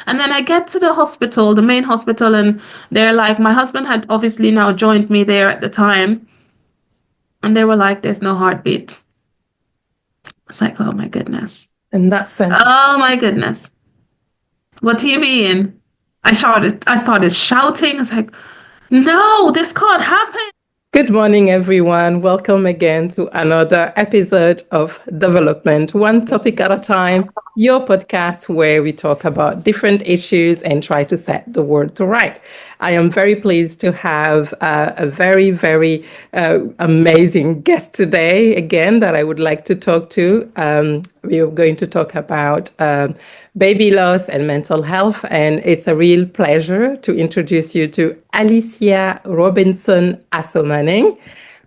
And then I get to the hospital, the main hospital, and they're like, my husband had obviously now joined me there at the time. And they were like, there's no heartbeat. It's like, oh my goodness. And that's sent. Oh my goodness. What do you mean? I started shouting. It's like, no, this can't happen. Good morning, everyone. Welcome again to another episode of Development, one topic at a time, your podcast where we talk about different issues and try to set the world to right. I am very pleased to have a very, very amazing guest today, again, that I would like to talk to. We are going to talk about baby loss and mental health, and it's a real pleasure to introduce you to Alicia Robinson Asomaning.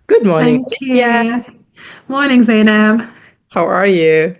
Good morning, Thank Alicia. you. Morning, Zainab. How are you?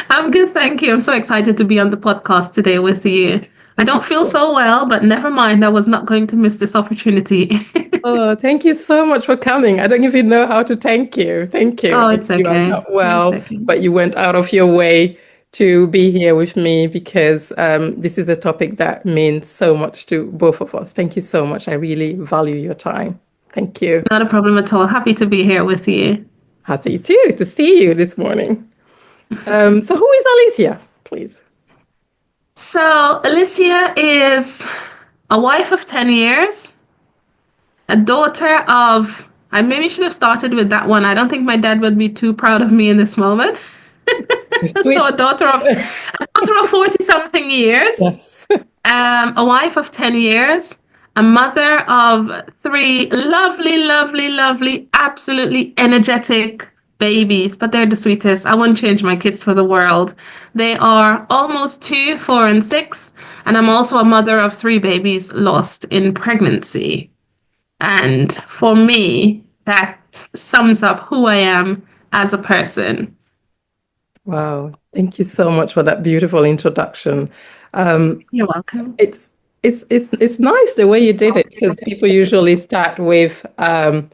I'm good, thank you. I'm so excited to be on the podcast today with you. I don't feel so well, but never mind. I was not going to miss this opportunity. Oh, thank you so much for coming. I don't even know how to thank you. Thank you. Oh, it's You are okay. not well, It's okay. but you went out of your way to be here with me because this is a topic that means so much to both of us. Thank you so much. I really value your time. Thank you. Not a problem at all. Happy to be here with you. Happy too to see you this morning. So who is Alicia, please? So, Alicia is a wife of 10 years, a daughter of, I maybe should have started with that one. I don't think my dad would be too proud of me in this moment. So, a daughter of 40-something years, Yes. a wife of 10 years, a mother of 3 lovely, lovely, lovely, absolutely energetic babies, but they're the sweetest. I wouldn't change my kids for the world. They are almost 2, 4, and 6, and I'm also a mother of 3 babies lost in pregnancy. And for me, that sums up who I am as a person. Wow. Thank you so much for that beautiful introduction. You're welcome. It's nice the way you did it because people usually start with I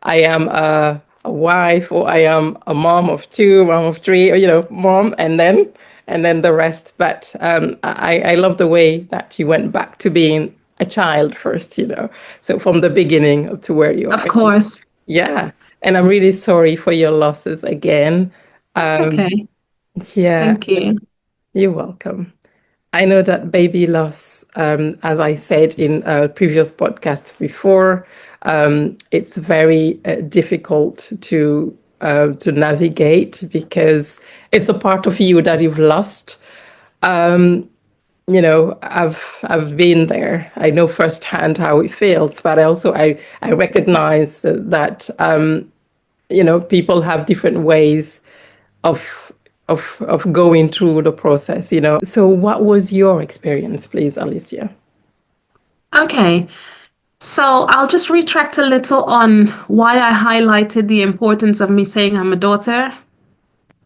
am a wife, or I am a mom of 2, mom of 3, or mom, and then the rest. But I love the way that you went back to being a child first, so from the beginning up to where you are. Of course. Yeah, and I'm really sorry for your losses again. It's okay. Yeah, Thank you. you're welcome. I know that baby loss, as I said in a previous podcast before, it's very difficult to navigate because it's a part of you that you've lost. I've been there. I know firsthand how it feels, but also I recognize that people have different ways of going through the process. So what was your experience, please, Alicia? Okay. So I'll just retract a little on why I highlighted the importance of me saying I'm a daughter.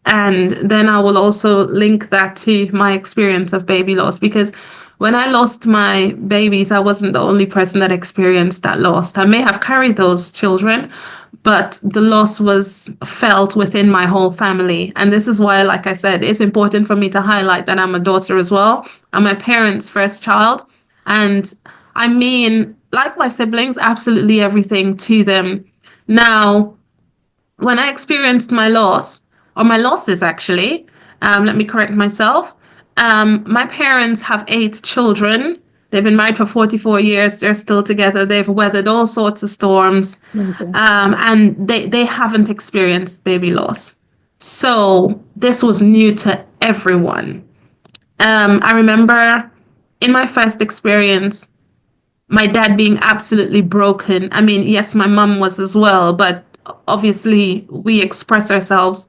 And then I will also link that to my experience of baby loss, because when I lost my babies, I wasn't the only person that experienced that loss. I may have carried those children, but the loss was felt within my whole family. And this is why, like I said, it's important for me to highlight that I'm a daughter as well. I'm my parents' first child. And I mean, like my siblings, absolutely everything to them. Now, when I experienced my loss, or my losses actually, let me correct myself. My parents have 8 children. They've been married for 44 years. They're still together. They've weathered all sorts of storms. And they haven't experienced baby loss. So this was new to everyone. I remember in my first experience, my dad being absolutely broken. I mean, yes, my mum was as well, but obviously we express ourselves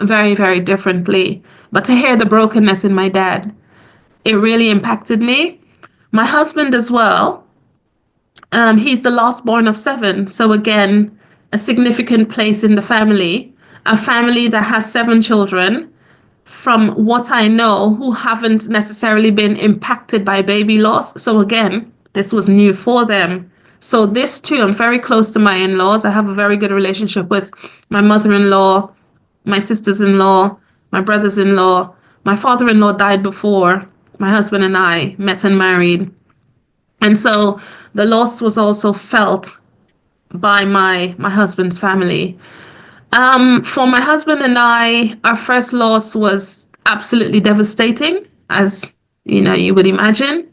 very, very differently. But to hear the brokenness in my dad, it really impacted me. My husband as well. He's the last born of 7. So again, a significant place in the family, a family that has 7 children, from what I know, who haven't necessarily been impacted by baby loss. So again, this was new for them. So this too, I'm very close to my in-laws. I have a very good relationship with my mother-in-law, my sisters-in-law, my brothers-in-law. My father-in-law died before my husband and I met and married. And so the loss was also felt by my husband's family. For my husband and I, our first loss was absolutely devastating, as you would imagine.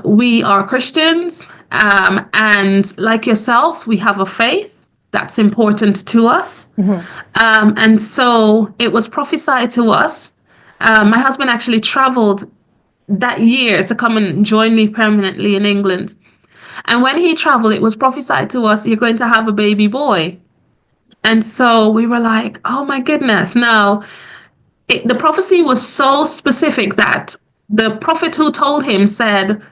We are Christians, and like yourself, we have a faith that's important to us. And so it was prophesied to us. My husband actually traveled that year to come and join me permanently in England. And when he traveled, it was prophesied to us, you're going to have a baby boy. And so we were like, oh my goodness. Now, the prophecy was so specific that the prophet who told him said,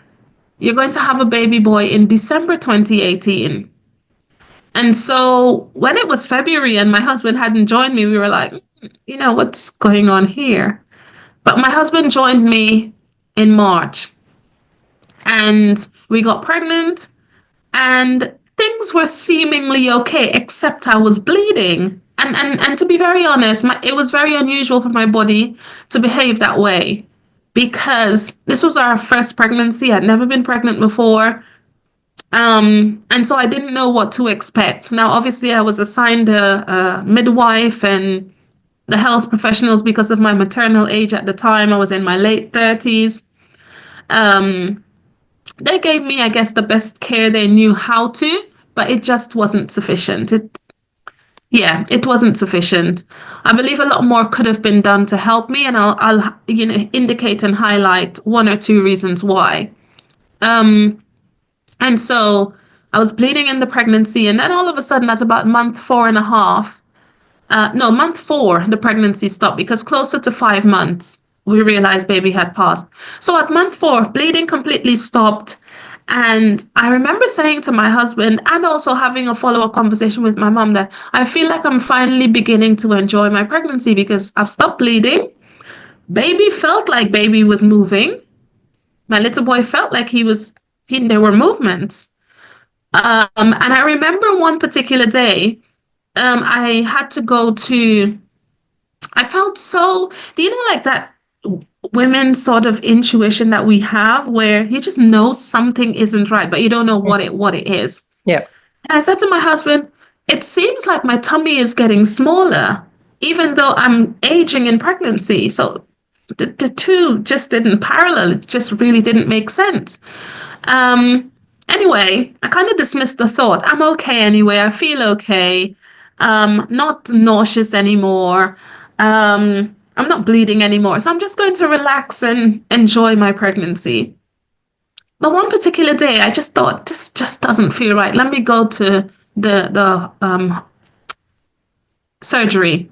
you're going to have a baby boy in December 2018. And so when it was February and my husband hadn't joined me, we were like, what's going on here? But my husband joined me in March and we got pregnant and things were seemingly okay, except I was bleeding. And to be very honest, it was very unusual for my body to behave that way because this was our first pregnancy. I'd never been pregnant before. And so I didn't know what to expect. Now, obviously, I was assigned a midwife and the health professionals because of my maternal age at the time. I was in my late 30s. They gave me, I guess, the best care they knew how to, but it just wasn't sufficient. It wasn't sufficient. I believe a lot more could have been done to help me, and I'll indicate and highlight one or two reasons why. And so I was bleeding in the pregnancy, and then all of a sudden at about month 4.5, month 4, the pregnancy stopped because closer to 5 months, we realized baby had passed. So at month 4, bleeding completely stopped. And I remember saying to my husband and also having a follow-up conversation with my mom that I feel like I'm finally beginning to enjoy my pregnancy because I've stopped bleeding. Baby felt like baby was moving. My little boy felt like there were movements. And I remember one particular day, I had to go I felt so, do you know like that women's sort of intuition that we have where you just know something isn't right, but you don't know what it is. Yeah. And I said to my husband, it seems like my tummy is getting smaller, even though I'm aging in pregnancy. So the two just didn't parallel. It just really didn't make sense. Anyway, I kind of dismissed the thought. I'm okay anyway. I feel okay. Not nauseous anymore. I'm not bleeding anymore. So I'm just going to relax and enjoy my pregnancy. But one particular day, I just thought, this just doesn't feel right. Let me go to the surgery.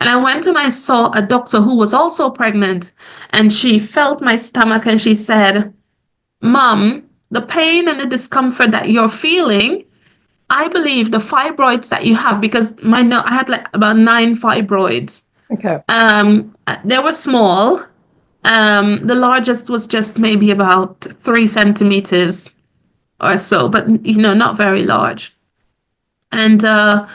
And I went and I saw a doctor who was also pregnant. And she felt my stomach and she said, Mom, the pain and the discomfort that you're feeling, I believe the fibroids that you have, because I had like about 9 fibroids. Okay. They were small. The largest was just maybe about 3 centimeters or so, but not very large. And I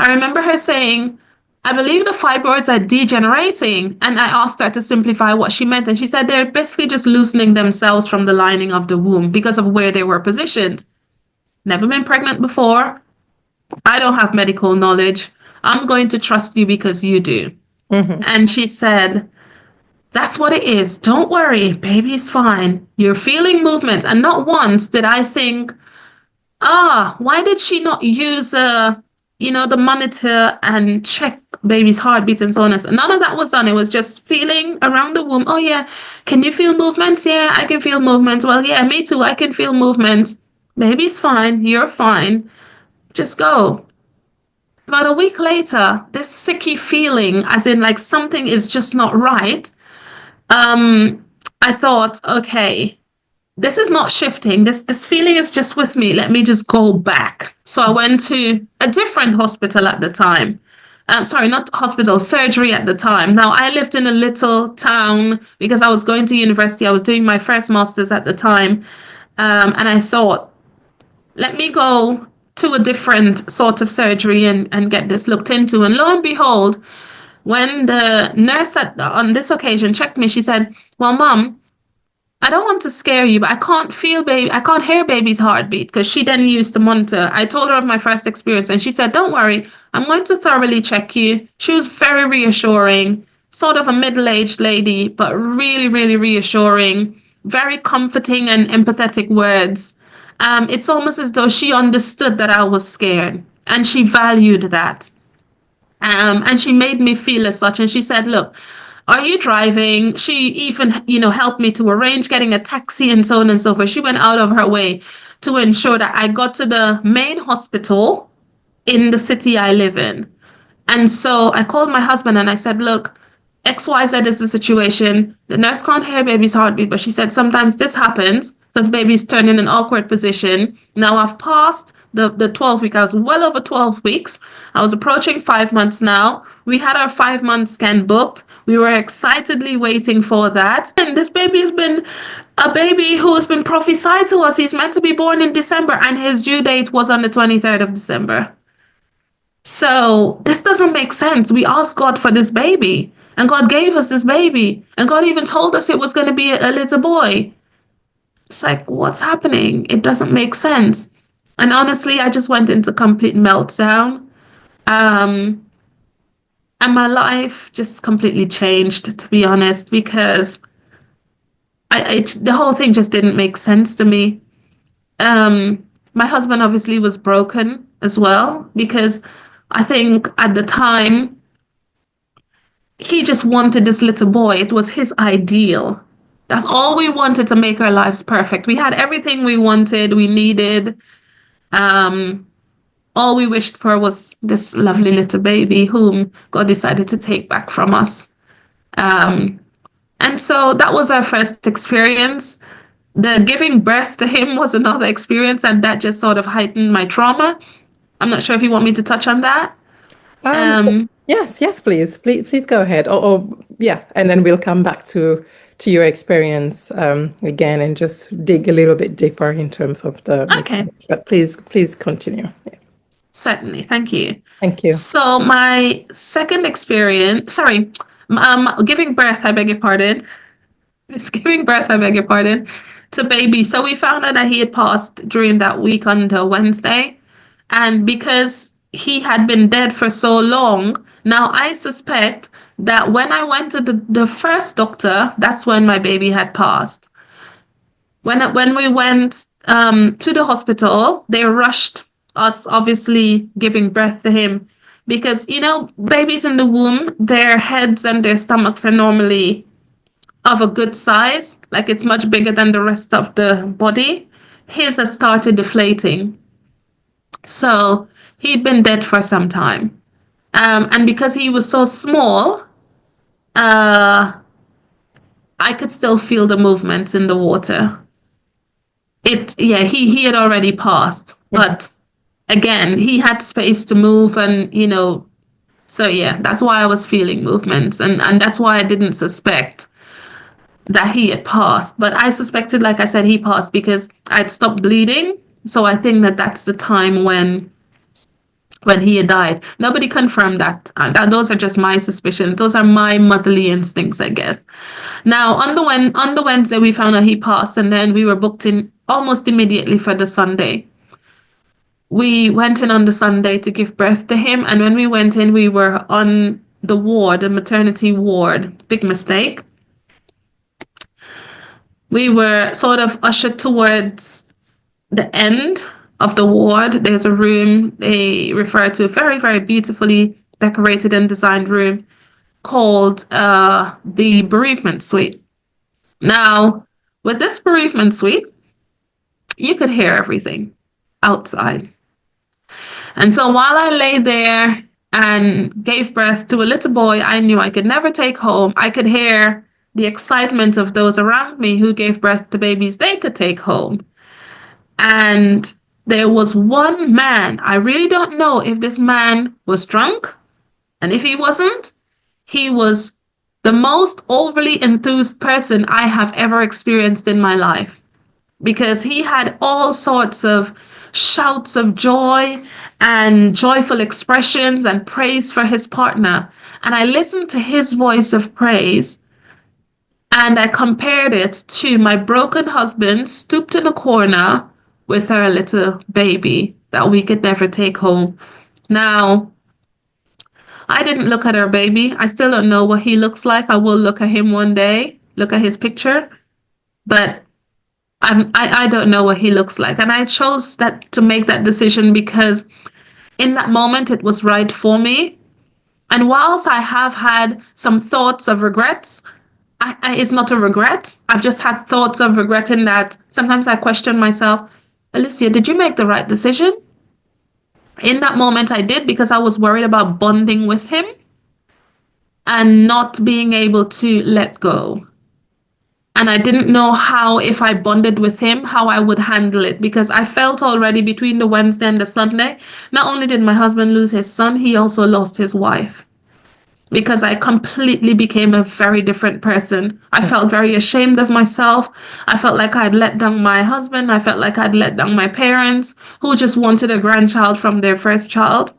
remember her saying, I believe the fibroids are degenerating. And I asked her to simplify what she meant. And she said they're basically just loosening themselves from the lining of the womb because of where they were positioned. Never been pregnant before. I don't have medical knowledge. I'm going to trust you because you do. Mm-hmm. And she said, that's what it is. Don't worry. Baby's fine. You're feeling movement. And not once did I think, why did she not use the monitor and check baby's heartbeat and so on. None of that was done. It was just feeling around the womb. Oh, yeah. Can you feel movements? Yeah, I can feel movements. Well, yeah, me too. I can feel movements. Baby's fine. You're fine. Just go. About a week later, this sicky feeling, as in like something is just not right. I thought, okay, this is not shifting. This feeling is just with me. Let me just go back. So I went to a different hospital at the time. Sorry, not hospital, surgery at the time. Now, I lived in a little town because I was going to university. I was doing my first master's at the time. And I thought, let me go to a different sort of surgery and get this looked into. And lo and behold, When the nurse on this occasion checked me, she said, "Well, Mom, I don't want to scare you, but I can't hear baby's heartbeat," because she then used to monitor. I told her of my first experience, and she said, "Don't worry, I'm going to thoroughly check you." She was very reassuring, sort of a middle-aged lady, but really, really reassuring, very comforting and empathetic words. It's almost as though she understood that I was scared, and she valued that. And she made me feel as such. And she said, "Look, are you driving?" She even, helped me to arrange getting a taxi and so on and so forth. She went out of her way to ensure that I got to the main hospital in the city I live in. And so I called my husband and I said, "Look, XYZ is the situation. The nurse can't hear baby's heartbeat, but she said sometimes this happens because baby's turned in an awkward position. Now I've passed the 12 week. I was well over 12 weeks. I was approaching 5 months now. We had our 5 month scan booked. We were excitedly waiting for that. And this baby has been a baby who has been prophesied to us. He's meant to be born in December, and his due date was on the 23rd of December. So this doesn't make sense. We asked God for this baby, and God gave us this baby, and God even told us it was going to be a little boy. It's like, what's happening? It doesn't make sense. And honestly, I just went into complete meltdown. And my life just completely changed, to be honest, because the whole thing just didn't make sense to me. My husband obviously was broken as well, because I think at the time he just wanted this little boy. It was his ideal. That's all we wanted to make our lives perfect. We had everything we wanted, we needed. All we wished for was this lovely little baby whom God decided to take back from us. And so that was our first experience. The giving birth to him was another experience, and that just sort of heightened my trauma. I'm not sure if you want me to touch on that. Yes, please go ahead. Yeah, and then we'll come back to your experience again and just dig a little bit deeper in terms of the. Okay. But please continue. Yeah. Certainly, thank you. Thank you. So my second experience, giving birth, I beg your pardon. It's giving birth, I beg your pardon, to baby. So we found out that he had passed during that week on the Wednesday. And because he had been dead for so long, now I suspect that when I went to the first doctor, that's when my baby had passed. When we went to the hospital, they rushed us, obviously giving birth to him, because babies in the womb, their heads and their stomachs are normally of a good size, like it's much bigger than the rest of the body. His has started deflating, so he'd been dead for some time, and because he was so small, I could still feel the movements in the water. He had already passed, but again, he had space to move, and so yeah, that's why I was feeling movements, and that's why I didn't suspect that he had passed. But I suspected, like I said, he passed because I'd stopped bleeding. So I think that that's the time when he had died. Nobody confirmed that. Those are just my suspicions. Those are my motherly instincts, I guess. Now, on the Wednesday, we found out he passed, and then we were booked in almost immediately for the Sunday. We went in on the Sunday to give birth to him, and when we went in, we were on the ward, the maternity ward. Big mistake. We were sort of ushered towards the end of the ward. There's a room they refer to, a very, very beautifully decorated and designed room called the bereavement suite. Now, with this bereavement suite, you could hear everything outside. And so while I lay there and gave birth to a little boy I knew I could never take home, I could hear the excitement of those around me who gave birth to babies they could take home. And there was one man, I really don't know if this man was drunk, and if he wasn't, he was the most overly enthused person I have ever experienced in my life, because he had all sorts of shouts of joy and joyful expressions and praise for his partner. And I listened to his voice of praise and I compared it to my broken husband stooped in a corner with our little baby that we could never take home. Now, I didn't look at our baby. I still don't know what he looks like. I will look at him one day, look at his picture, but I don't know what he looks like. And I chose that to make that decision because in that moment it was right for me. And whilst I have had some thoughts of regrets, it's not a regret. I've just had thoughts of regretting that. Sometimes I question myself, Alicia, did you make the right decision? In that moment, I did because I was worried about bonding with him and not being able to let go. And I didn't know how, if I bonded with him, how I would handle it because I felt already between the Wednesday and the Sunday, not only did my husband lose his son, he also lost his wife. Because I completely became a very different person. I felt very ashamed of myself. I felt like I'd let down my husband. I felt like I'd let down my parents who just wanted a grandchild from their first child.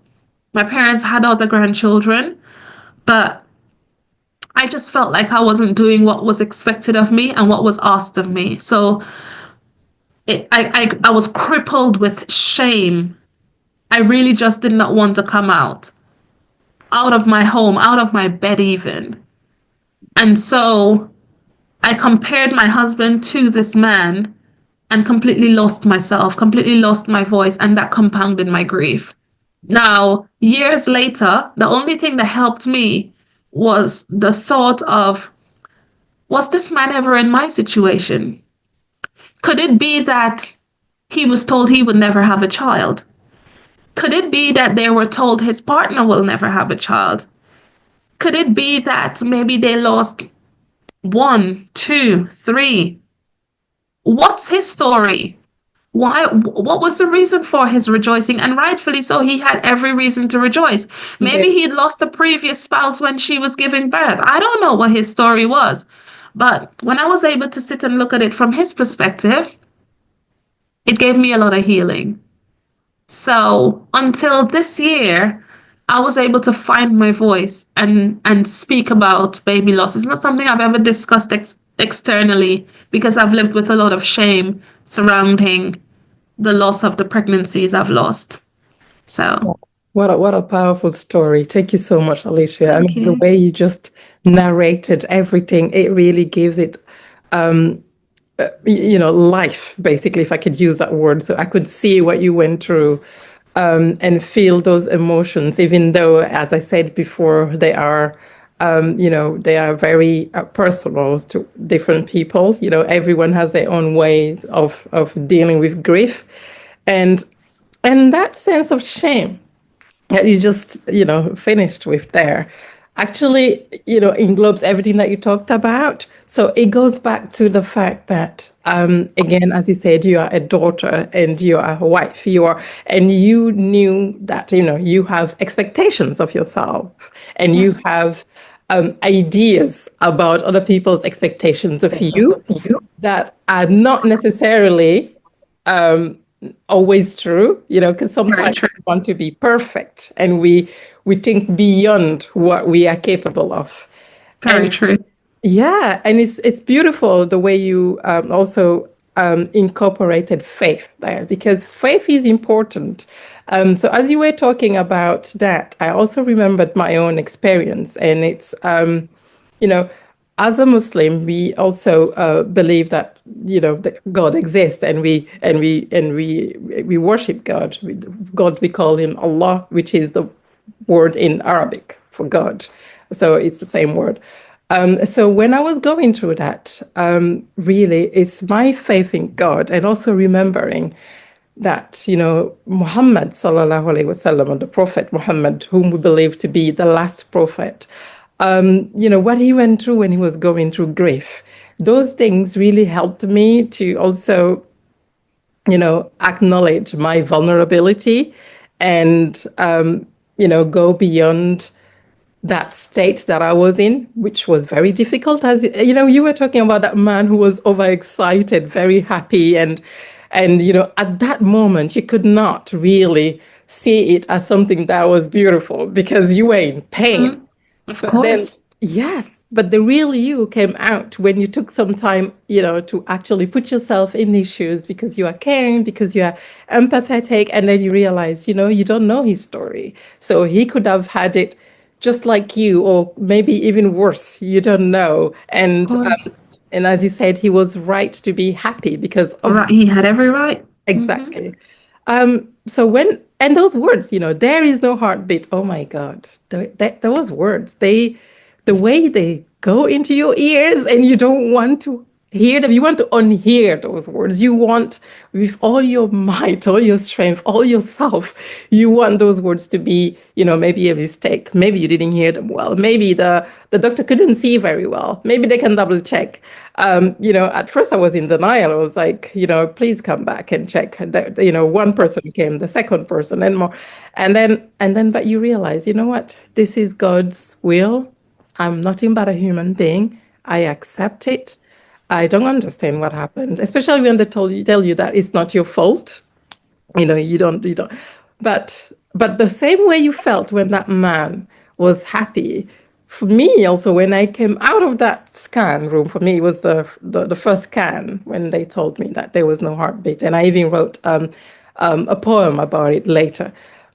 My parents had other grandchildren, but I just felt like I wasn't doing what was expected of me and what was asked of me. So I was crippled with shame. I really just did not want to come out of my home, out of my bed even. And so I compared my husband to this man and completely lost myself, completely lost my voice, and that compounded my grief. Now, years later, the only thing that helped me was the thought of, was this man ever in my situation? Could it be that he was told he would never have a child? Could it be that they were told his partner will never have a child? Could it be that maybe they lost 1, 2, 3? What's his story? Why? What was the reason for his rejoicing? And rightfully so, he had every reason to rejoice. Maybe he'd lost a previous spouse when she was giving birth. I don't know what his story was. But when I was able to sit and look at it from his perspective, it gave me a lot of healing. So until this year, I was able to find my voice and speak about baby loss. It's not something I've ever discussed externally because I've lived with a lot of shame surrounding the loss of the pregnancies I've lost. So what a powerful story. Thank you so much, Alicia. Thank you. The way you just narrated everything, it really gives it life, basically, if I could use that word. So I could see what you went through and feel those emotions, even though, as I said before, they are very personal to different people. Everyone has their own ways of dealing with grief. And that sense of shame that you just, finished with there, actually, englobes everything that you talked about. So it goes back to the fact that, again, as you said, you are a daughter and you are a wife. And you knew that, you have expectations of yourself and you have ideas about other people's expectations of you that are not necessarily always true, because sometimes we want to be perfect and we think beyond what we are capable of. Very true. Yeah, and it's beautiful the way you also incorporated faith there, because faith is important. So as you were talking about that, I also remembered my own experience, and it's as a Muslim, we also believe that that God exists, and we worship God. God, we call him Allah, which is the word in Arabic for God. So it's the same word. So when I was going through that, really, it's my faith in God, and also remembering that Muhammad sallallahu alaihi wasallam, the Prophet Muhammad, whom we believe to be the last prophet. What he went through when he was going through grief, those things really helped me to also, acknowledge my vulnerability and, go beyond that state that I was in, which was very difficult. As you were talking about that man who was overexcited, very happy, and at that moment you could not really see it as something that was beautiful because you were in pain. Of But then, course. yes, but the real you came out when you took some time, to actually put yourself in his shoes because you are caring, because you are empathetic, and then you realize, you don't know his story. So he could have had it just like you, or maybe even worse. You don't know. Of course. And as he said, he was right to be happy because of Right. He had every right. Hmm. exactly. And those words, there is no heartbeat. Oh my God, those words, the way they go into your ears, and you don't want to hear them. You want to unhear those words. You want, with all your might, all your strength, all yourself, you want those words to be, maybe a mistake. Maybe you didn't hear them well. Maybe the doctor couldn't see very well. Maybe they can double check. At first I was in denial. I was like, please come back and check. One person came, the second person, and more, but you realize, you know what? This is God's will. I'm nothing but a human being. I accept it. I don't understand what happened, especially when they tell you that it's not your fault. You don't. But the same way you felt when that man was happy, for me also, when I came out of that scan room, for me it was the first scan when they told me that there was no heartbeat, and I even wrote a poem about it later.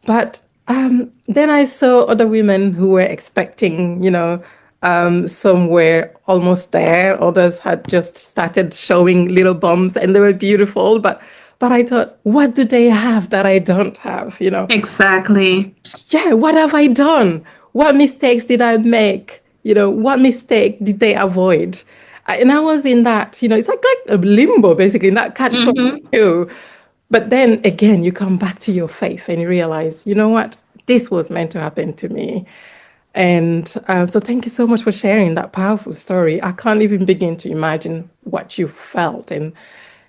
But then I saw other women who were expecting, somewhere almost there. Others had just started showing little bumps, and they were beautiful. But I thought, what do they have that I don't have? Exactly. Yeah, what have I done? What mistakes did I make? What mistake did they avoid? And I was in that, it's like a limbo, basically, in that catch Hmm. 22. But then again, you come back to your faith and you realize, you know what? This was meant to happen to me. And so thank you so much for sharing that powerful story. I can't even begin to imagine what you felt and,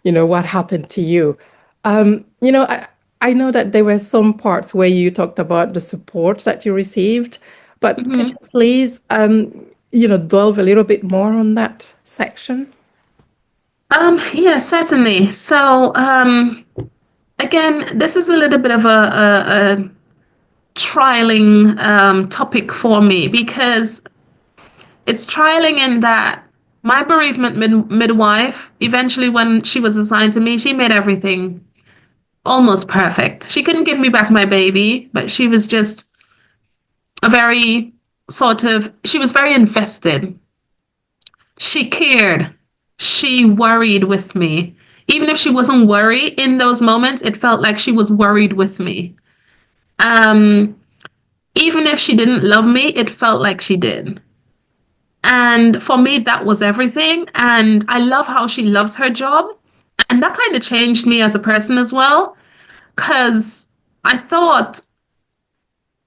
what happened to you. I know that there were some parts where you talked about the support that you received, but could Hmm. you please, delve a little bit more on that section? Yeah, certainly. So, again, this is a little bit of a trialing topic for me because it's trialing in that my bereavement midwife, eventually, when she was assigned to me, she made everything almost perfect. She couldn't give me back my baby, but she was just a very she was very invested. She cared. She worried with me. Even if she wasn't worried in those moments, it felt like she was worried with me. Um, Even if she didn't love me, it felt like she did. And for me, that was everything. And I love how she loves her job. And that kind of changed me as a person as well. Because I thought,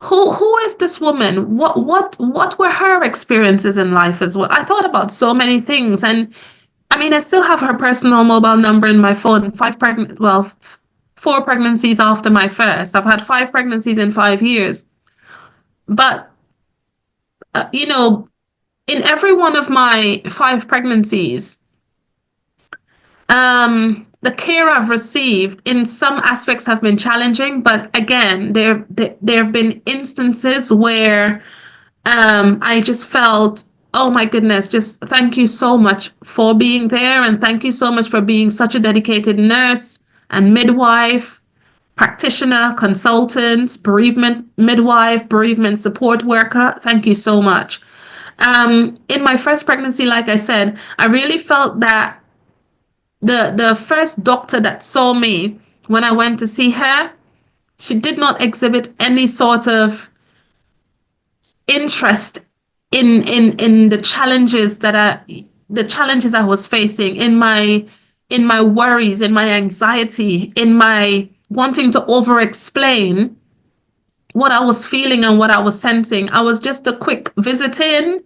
who is this woman? What were her experiences in life as well? I thought about so many things. And I mean, I still have her personal mobile number in my phone. Four pregnancies after my first. I've had five pregnancies in 5 years. But, uh, you know, in every one of my five pregnancies, the care I've received in some aspects have been challenging, but again, there have been instances where I just felt, oh my goodness, just thank you so much for being there, and thank you so much for being such a dedicated nurse and midwife, practitioner, consultant, bereavement midwife, bereavement support worker. Thank you so much. In my first pregnancy, like I said, I really felt that the first doctor that saw me when I went to see her, she did not exhibit any sort of interest in the challenges I was facing, in my worries, in my anxiety, in my wanting to over explain what I was feeling and what I was sensing. I was just a quick visit in.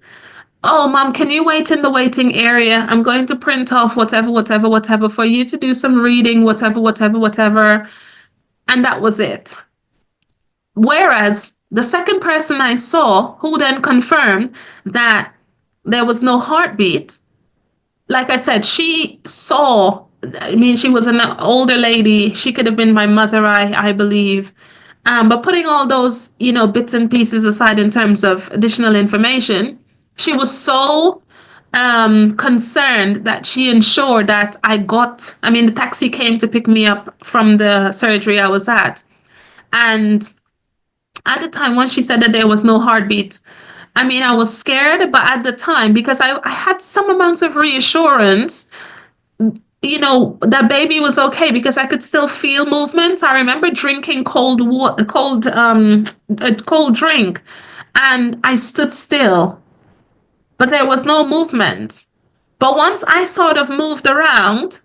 Oh, mom, can you wait in the waiting area? I'm going to print off whatever for you to do some reading, whatever. And that was it. Whereas the second person I saw, who then confirmed that there was no heartbeat, like I said, she saw, I mean, she was an older lady. She could have been my mother, I believe. But putting all those, bits and pieces aside in terms of additional information, she was so concerned that she ensured that the taxi came to pick me up from the surgery I was at. And at the time, when she said that there was no heartbeat, I was scared, but at the time, because I had some amount of reassurance, that baby was okay because I could still feel movements. I remember drinking cold water, a cold drink, and I stood still, but there was no movement. But once I sort of moved around,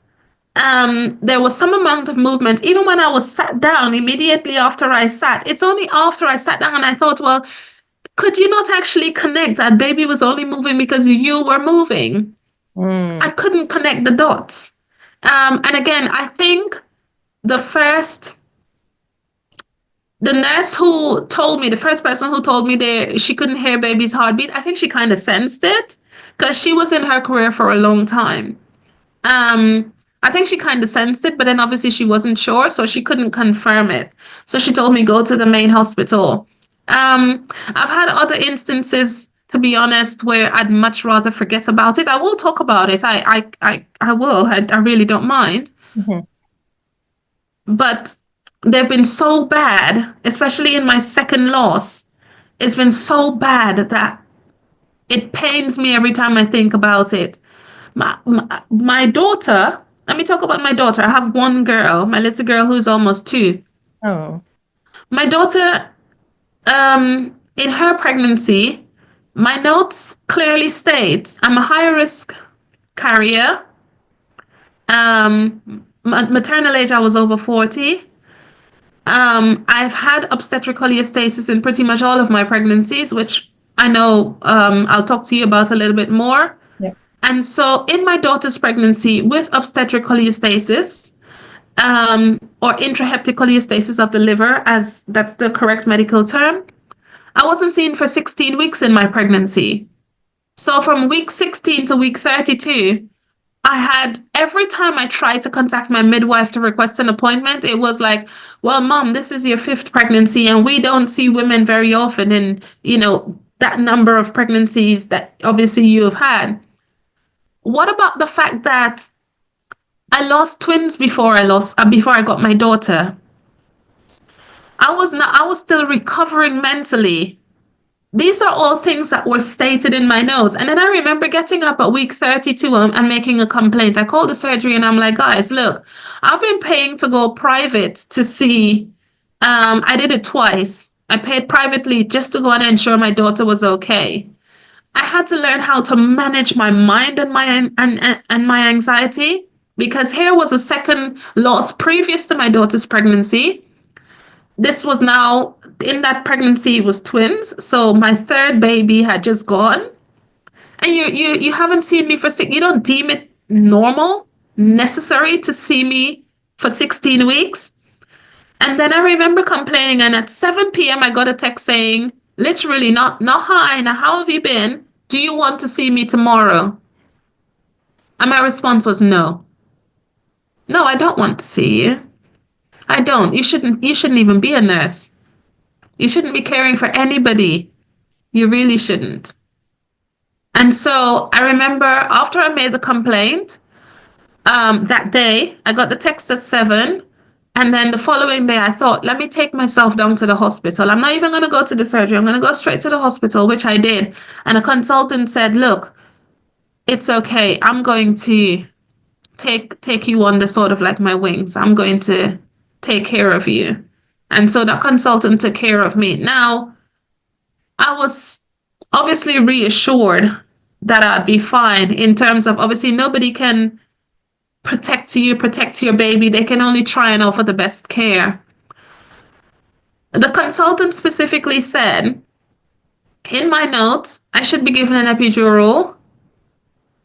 there was some amount of movement. Even when I was sat down, immediately after I sat, it's only after I sat down I thought, well, could you not actually connect that baby was only moving because you were moving? I couldn't connect the dots. And again, I think the nurse who told me, the first person who told me she couldn't hear baby's heartbeat, I think she kind of sensed it because she was in her career for a long time. I think she kind of sensed it, but then obviously she wasn't sure, so she couldn't confirm it. So she told me go to the main hospital. I've had other instances, to be honest, where I'd much rather forget about it. I will talk about it. I will. I really don't mind. Mm-hmm. But they've been so bad, especially in my second loss. It's been so bad that it pains me every time I think about it. My daughter, let me talk about my daughter. I have one girl, my little girl who's almost 2. Oh. My daughter, in her pregnancy, my notes clearly state I'm a high risk carrier. Maternal age, I was over 40. I've had obstetric cholestasis in pretty much all of my pregnancies, which I know I'll talk to you about a little bit more. Yeah. And so in my daughter's pregnancy with obstetric cholestasis, or intrahepatic cholestasis of the liver, as that's the correct medical term, I wasn't seen for 16 weeks in my pregnancy. So from week 16 to week 32, I had, every time I tried to contact my midwife to request an appointment, it was like, well, mom, this is your 5th pregnancy, and we don't see women very often in, that number of pregnancies that obviously you have had. What about the fact that I lost twins before I got my daughter? I was still recovering mentally. These are all things that were stated in my notes. And then I remember getting up at week 32 and making a complaint. I called the surgery and I'm like, guys, look, I've been paying to go private to see. I did it twice. I paid privately just to go and ensure my daughter was okay. I had to learn how to manage my mind and my anxiety, because here was a second loss previous to my daughter's pregnancy. This was now, in that pregnancy was twins, so my 3rd baby had just gone, and you haven't seen me for you don't deem it normal, necessary to see me for 16 weeks. And then I remember complaining, and at 7 p.m. I got a text saying, literally, not hi, now how have you been? Do you want to see me tomorrow? And my response was no. No, I don't want to see you. I don't. You shouldn't even be a nurse. You shouldn't be caring for anybody. You really shouldn't. And so I remember after I made the complaint, that day, I got the text at 7. And then the following day, I thought, let me take myself down to the hospital. I'm not even going to go to the surgery. I'm going to go straight to the hospital, which I did. And a consultant said, look, it's okay. I'm going to take you under sort of like my wings. I'm going to take care of you. And so that consultant took care of me. Now, I was obviously reassured that I'd be fine, in terms of, obviously nobody can protect your baby. They can only try and offer the best care. The consultant specifically said, in my notes, I should be given an epidural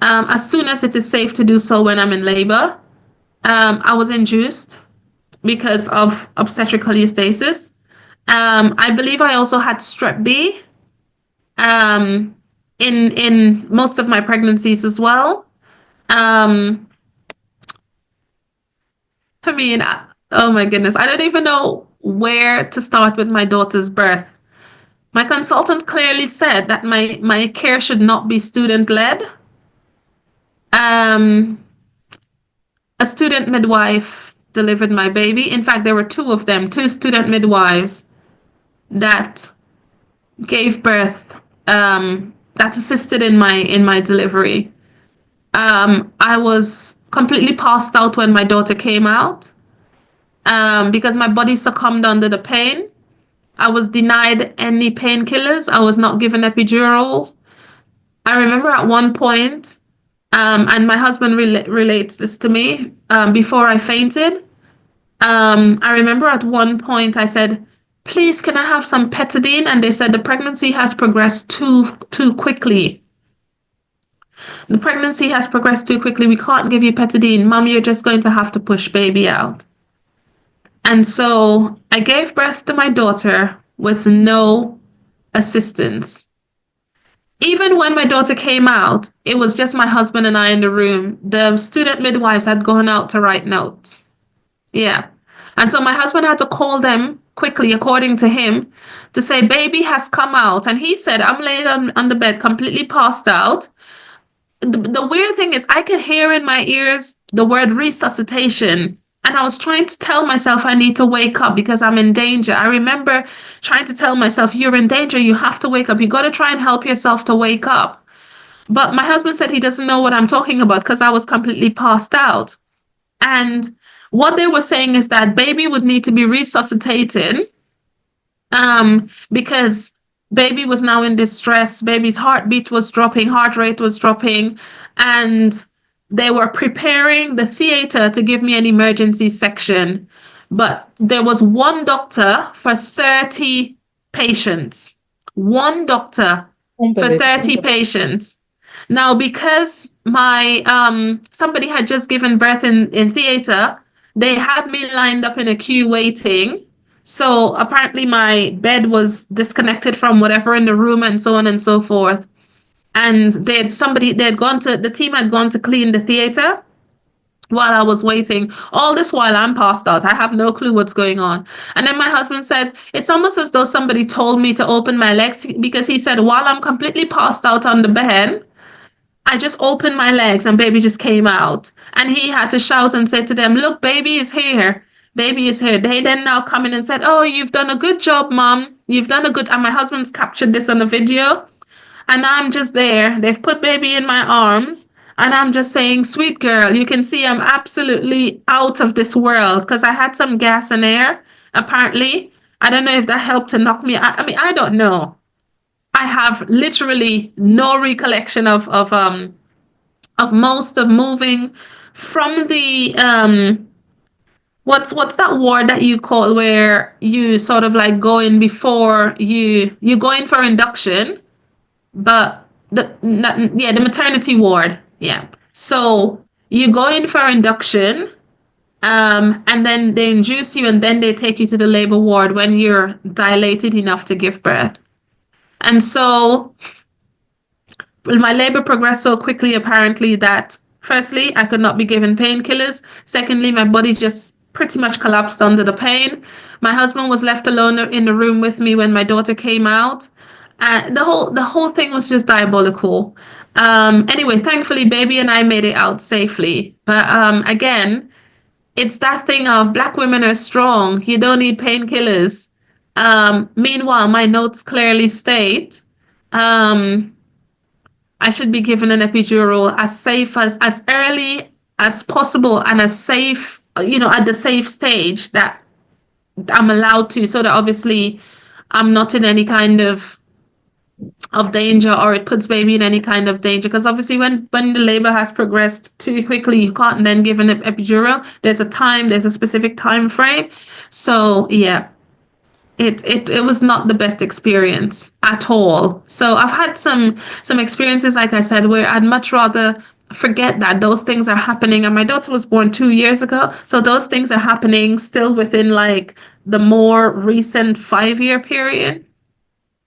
as soon as it is safe to do so when I'm in labor. I was induced because of obstetric cholestasis. I believe I also had strep B in most of my pregnancies as well. Oh my goodness, I don't even know where to start with my daughter's birth. My consultant clearly said that my care should not be student-led. Um, a student midwife delivered my baby. In fact, there were two of them, two student midwives that gave birth, that assisted in my delivery. I was completely passed out when my daughter came out, because my body succumbed under the pain. I was denied any painkillers. I was not given epidurals. I remember at one point, and my husband relates this to me, before I fainted. I remember at one point I said, please, can I have some Petadine? And they said the pregnancy has progressed too quickly. The pregnancy has progressed too quickly. We can't give you Petadine. Mom, you're just going to have to push baby out. And so I gave birth to my daughter with no assistance. Even when my daughter came out, it was just my husband and I in the room. The student midwives had gone out to write notes. Yeah. And so my husband had to call them quickly, according to him, to say, baby has come out. And he said, I'm laid on the bed, completely passed out. The weird thing is, I could hear in my ears the word resuscitation. And I was trying to tell myself I need to wake up because I'm in danger. I remember trying to tell myself, you're in danger. You have to wake up. You got to try and help yourself to wake up. But my husband said he doesn't know what I'm talking about because I was completely passed out. And what they were saying is that baby would need to be resuscitated, because baby was now in distress. Baby's heartbeat was dropping, heart rate was dropping, and they were preparing the theater to give me an emergency section. But there was one doctor for 30 patients. One doctor for 30 patients. Now, because my somebody had just given birth in theater, they had me lined up in a queue waiting. So apparently my bed was disconnected from whatever in the room and so on and so forth. And the team had gone to clean the theater while I was waiting. All this while I'm passed out. I have no clue what's going on. And then my husband said, it's almost as though somebody told me to open my legs, because he said, while I'm completely passed out on the bed, I just opened my legs and baby just came out. And he had to shout and say to them, look, baby is here. Baby is here. They then now come in and said, oh, you've done a good job, mom. You've done a good, and my husband's captured this on the video. And I'm just there. They've put baby in my arms. And I'm just saying, sweet girl, you can see I'm absolutely out of this world because I had some gas and air, apparently. I don't know if that helped to knock me. I mean, I don't know. I have literally no recollection of most of moving from the what's that ward that you call where you sort of like go in before you go in for induction, but the maternity ward. Yeah. So you go in for induction, and then they induce you, and then they take you to the labor ward when you're dilated enough to give birth. And so my labor progressed so quickly, apparently, that firstly, I could not be given painkillers. Secondly, my body just pretty much collapsed under the pain. My husband was left alone in the room with me when my daughter came out. The whole thing was just diabolical. Anyway, thankfully, baby and I made it out safely. But again, it's that thing of Black women are strong. You don't need painkillers. Meanwhile, my notes clearly state, I should be given an epidural as safe as early as possible and as safe, at the safe stage that I'm allowed to, so that obviously I'm not in any kind of danger, or it puts baby in any kind of danger. Because obviously when the labor has progressed too quickly, you can't then give an epidural. There's a specific time frame. So yeah. It was not the best experience at all. So I've had some experiences, like I said, where I'd much rather forget that those things are happening. And my daughter was born 2 years ago, so those things are happening still within like the more recent 5-year period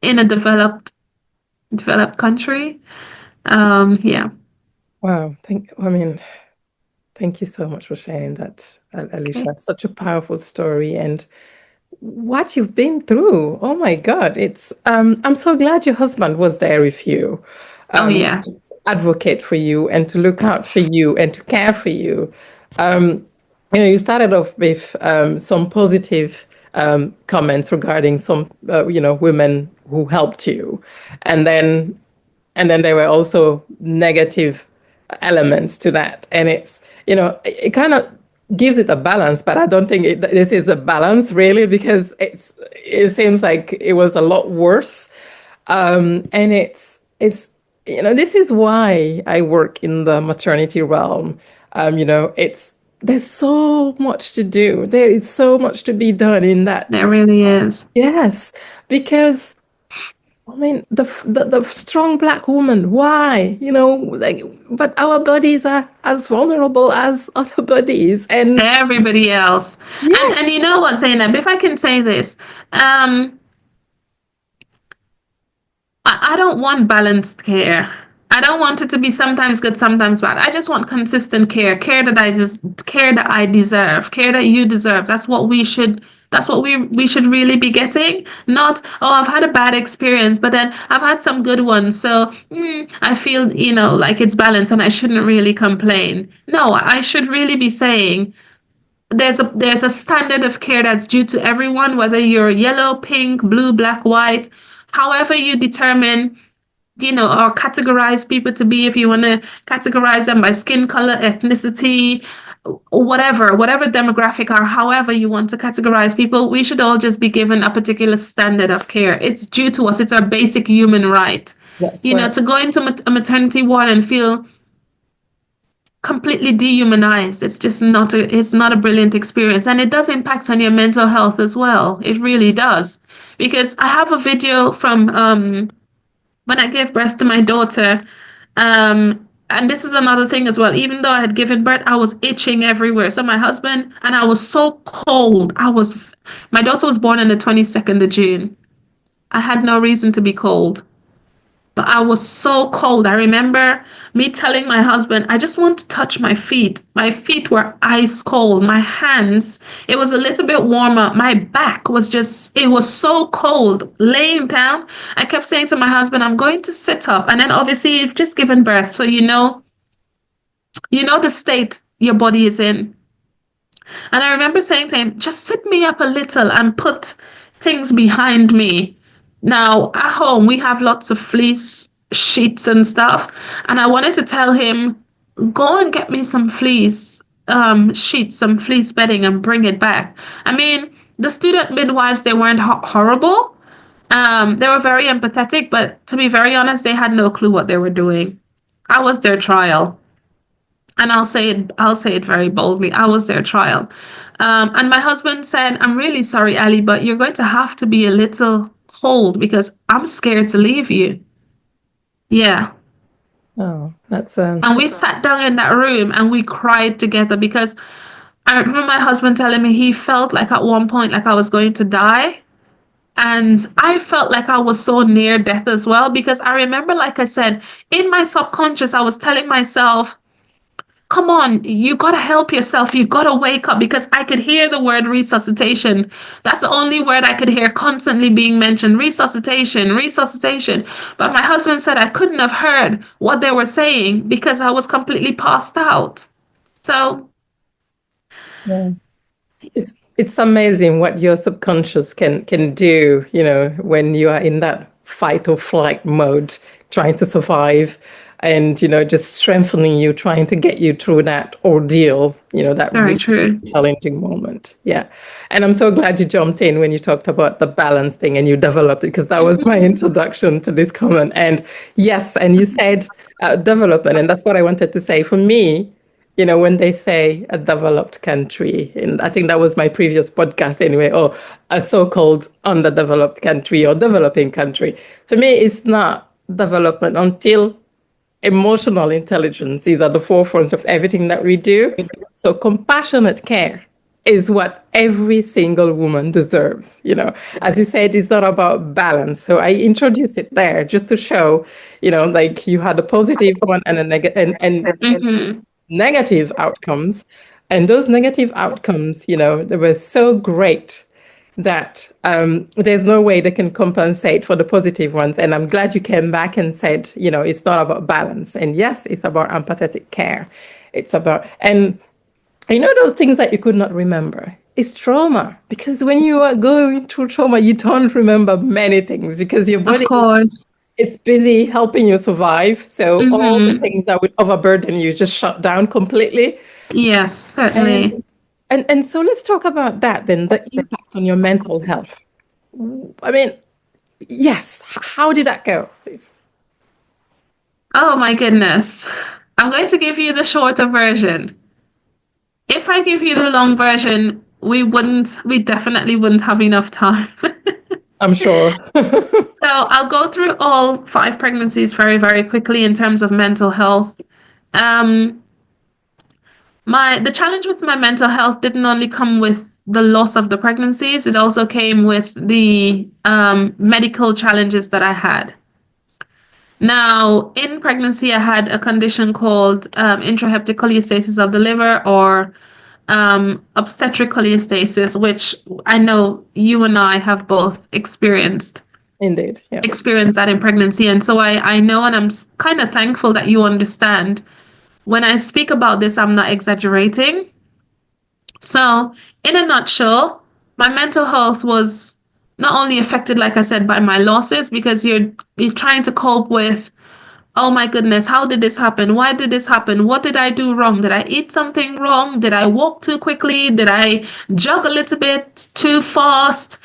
in a developed country. Yeah. Wow. Thank you so much for sharing that, Alicia. Okay. Such a powerful story. And what you've been through. Oh my God. I'm so glad your husband was there with you, Oh yeah. to advocate for you and to look out for you and to care for you. You started off with some positive comments regarding some, women who helped you, and then there were also negative elements to that, and it kind of gives it a balance, but I don't think this is a balance really, because it seems like it was a lot worse, and this is why I work in the maternity realm. There's so much to do. There is so much to be done in that. There really is. Yes, because I mean, the strong Black woman, why? But our bodies are as vulnerable as other bodies. And everybody else. yes. And you know what, Zainab, if I can say this, I don't want balanced care. I don't want it to be sometimes good, sometimes bad. I just want consistent care that I deserve, care that you deserve. That's what we should really be getting. Not, oh, I've had a bad experience, but then I've had some good ones. So I feel, like it's balanced and I shouldn't really complain. No, I should really be saying there's a standard of care that's due to everyone, whether you're yellow, pink, blue, black, white, however you determine, or categorize people to be, if you want to categorize them by skin color, ethnicity, whatever demographic, or however you want to categorize people, we should all just be given a particular standard of care. It's due to us. It's our basic human right. Yes, right. To go into a maternity ward and feel completely dehumanized, it's not a brilliant experience, and it does impact on your mental health as well. It really does, because I have a video from when I gave birth to my daughter, and this is another thing as well. Even though I had given birth, I was itching everywhere. So my husband, and I was so cold. My daughter was born on the 22nd of June. I had no reason to be cold, but I was so cold. I remember me telling my husband, I just want to touch my feet. My feet were ice cold. My hands, it was a little bit warmer. My back it was so cold. Laying down, I kept saying to my husband, I'm going to sit up. And then obviously you've just given birth. So you know the state your body is in. And I remember saying to him, just sit me up a little and put things behind me. Now, at home, we have lots of fleece sheets and stuff. And I wanted to tell him, go and get me some fleece sheets, some fleece bedding, and bring it back. I mean, the student midwives, they weren't horrible. They were very empathetic, but to be very honest, they had no clue what they were doing. I was their trial. And I'll say it very boldly. I was their trial. And my husband said, I'm really sorry, Ali, but you're going to have to be a little cold because I'm scared to leave you. Yeah. Oh, that's And we sat down in that room and we cried together, because I remember my husband telling me he felt like at one point like I was going to die. And I felt like I was so near death as well, because I remember, like I said, in my subconscious, I was telling myself, come on, you got to help yourself. You got to wake up, because I could hear the word resuscitation. That's the only word I could hear constantly being mentioned. Resuscitation, resuscitation. But my husband said I couldn't have heard what they were saying because I was completely passed out. So yeah. It's amazing what your subconscious can do, when you are in that fight or flight mode, trying to survive, and just strengthening you, trying to get you through that ordeal, that very true, challenging moment. Yeah. And I'm so glad you jumped in when you talked about the balance thing and you developed it, because that was my introduction to this comment. And yes, and you said development, and that's what I wanted to say. For me, when they say a developed country, and I think that was my previous podcast anyway, or a so-called underdeveloped country or developing country, for me, it's not development until emotional intelligence is at the forefront of everything that we do. So compassionate care is what every single woman deserves. As you said, it's not about balance. So I introduced it there just to show, like you had a positive one and a negative negative outcomes. And those negative outcomes, they were so great that there's no way they can compensate for the positive ones. And I'm glad you came back and said, it's not about balance. And yes, it's about empathetic care. It's about, and those things that you could not remember. It's trauma, because when you are going through trauma, you don't remember many things because your body Of course. is busy helping you survive. So all the things that would overburden you just shut down completely. Yes, certainly. And so let's talk about that then, the impact on your mental health. I mean, yes, how did that go, please? Oh my goodness. I'm going to give you the shorter version. If I give you the long version, we definitely wouldn't have enough time. I'm sure. So I'll go through all 5 pregnancies very, very quickly in terms of mental health. The challenge with my mental health didn't only come with the loss of the pregnancies, it also came with the medical challenges that I had. Now, in pregnancy, I had a condition called 𝗸𝗃𝗓𝗘𝗓𝗗𝗚 cholestasis of the liver, or obstetric cholestasis, which I know you and I have both experienced. Indeed, yeah. Experienced that in pregnancy. And so I know, and I'm kind of thankful that you understand. When I speak about this, I'm not exaggerating. So, in a nutshell, my mental health was not only affected, like I said, by my losses, because you're trying to cope with, oh my goodness, how did this happen? Why did this happen? What did I do wrong? Did I eat something wrong? Did I walk too quickly? Did I jog a little bit too fast?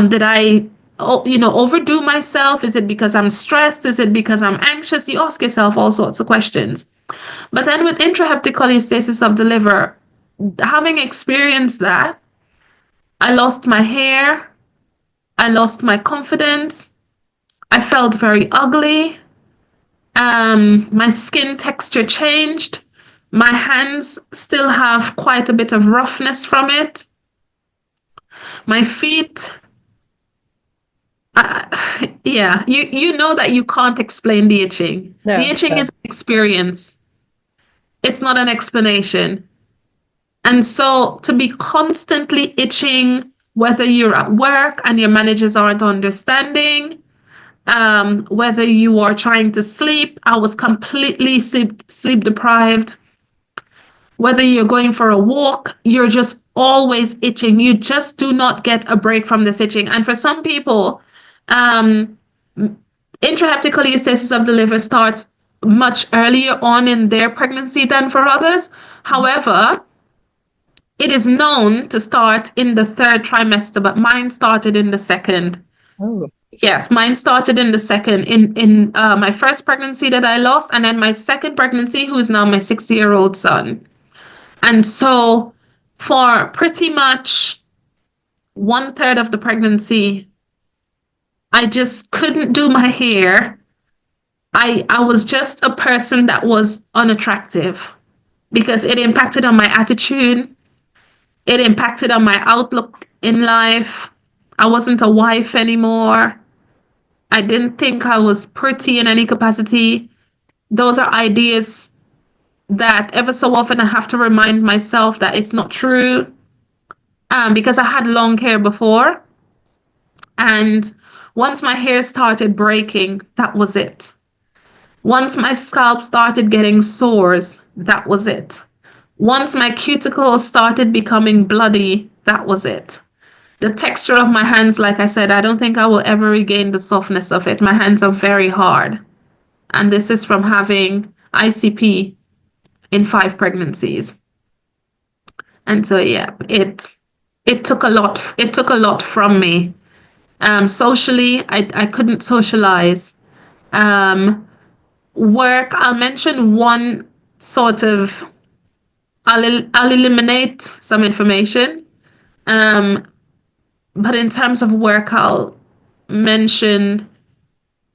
Did I overdo myself? Is it because I'm stressed? Is it because I'm anxious? You ask yourself all sorts of questions. But then with 𝗸𝗃𝗓𝗘𝗓𝗘 cholestasis of the liver, having experienced that, I lost my hair, I lost my confidence, I felt very ugly, my skin texture changed, my hands still have quite a bit of roughness from it, my feet, you know that you can't explain the itching. Yeah, the itching is an experience. It's not an explanation. And so to be constantly itching, whether you're at work and your managers aren't understanding, whether you are trying to sleep, I was completely sleep deprived. Whether you're going for a walk, you're just always itching. You just do not get a break from this itching. And for some people, 𝗸𝗃𝗓𝗘𝗓𝗘𝗟𝗏 cholestasis of the liver starts much earlier on in their pregnancy than for others. However, it is known to start in the 3rd trimester, but mine started in the 2nd. Oh. Yes, mine started in the 2nd, in my first pregnancy that I lost, and then my 2nd pregnancy, who is now my 6-year-old son. And so for pretty much 1/3 of the pregnancy, I just couldn't do my hair. I was just a person that was unattractive because it impacted on my attitude. It impacted on my outlook in life. I wasn't a wife anymore. I didn't think I was pretty in any capacity. Those are ideas that ever so often I have to remind myself that it's not true. Because I had long hair before. And once my hair started breaking, that was it. Once my scalp started getting sores, that was it. Once my cuticles started becoming bloody, that was it. The texture of my hands, like I said, I don't think I will ever regain the softness of it. My hands are very hard. And this is from having ICP in 5 pregnancies. And so, yeah, it took a lot. It took a lot from me. Socially, I couldn't socialize. Work, I'll mention one sort of, I'll eliminate some information. But in terms of work, I'll mention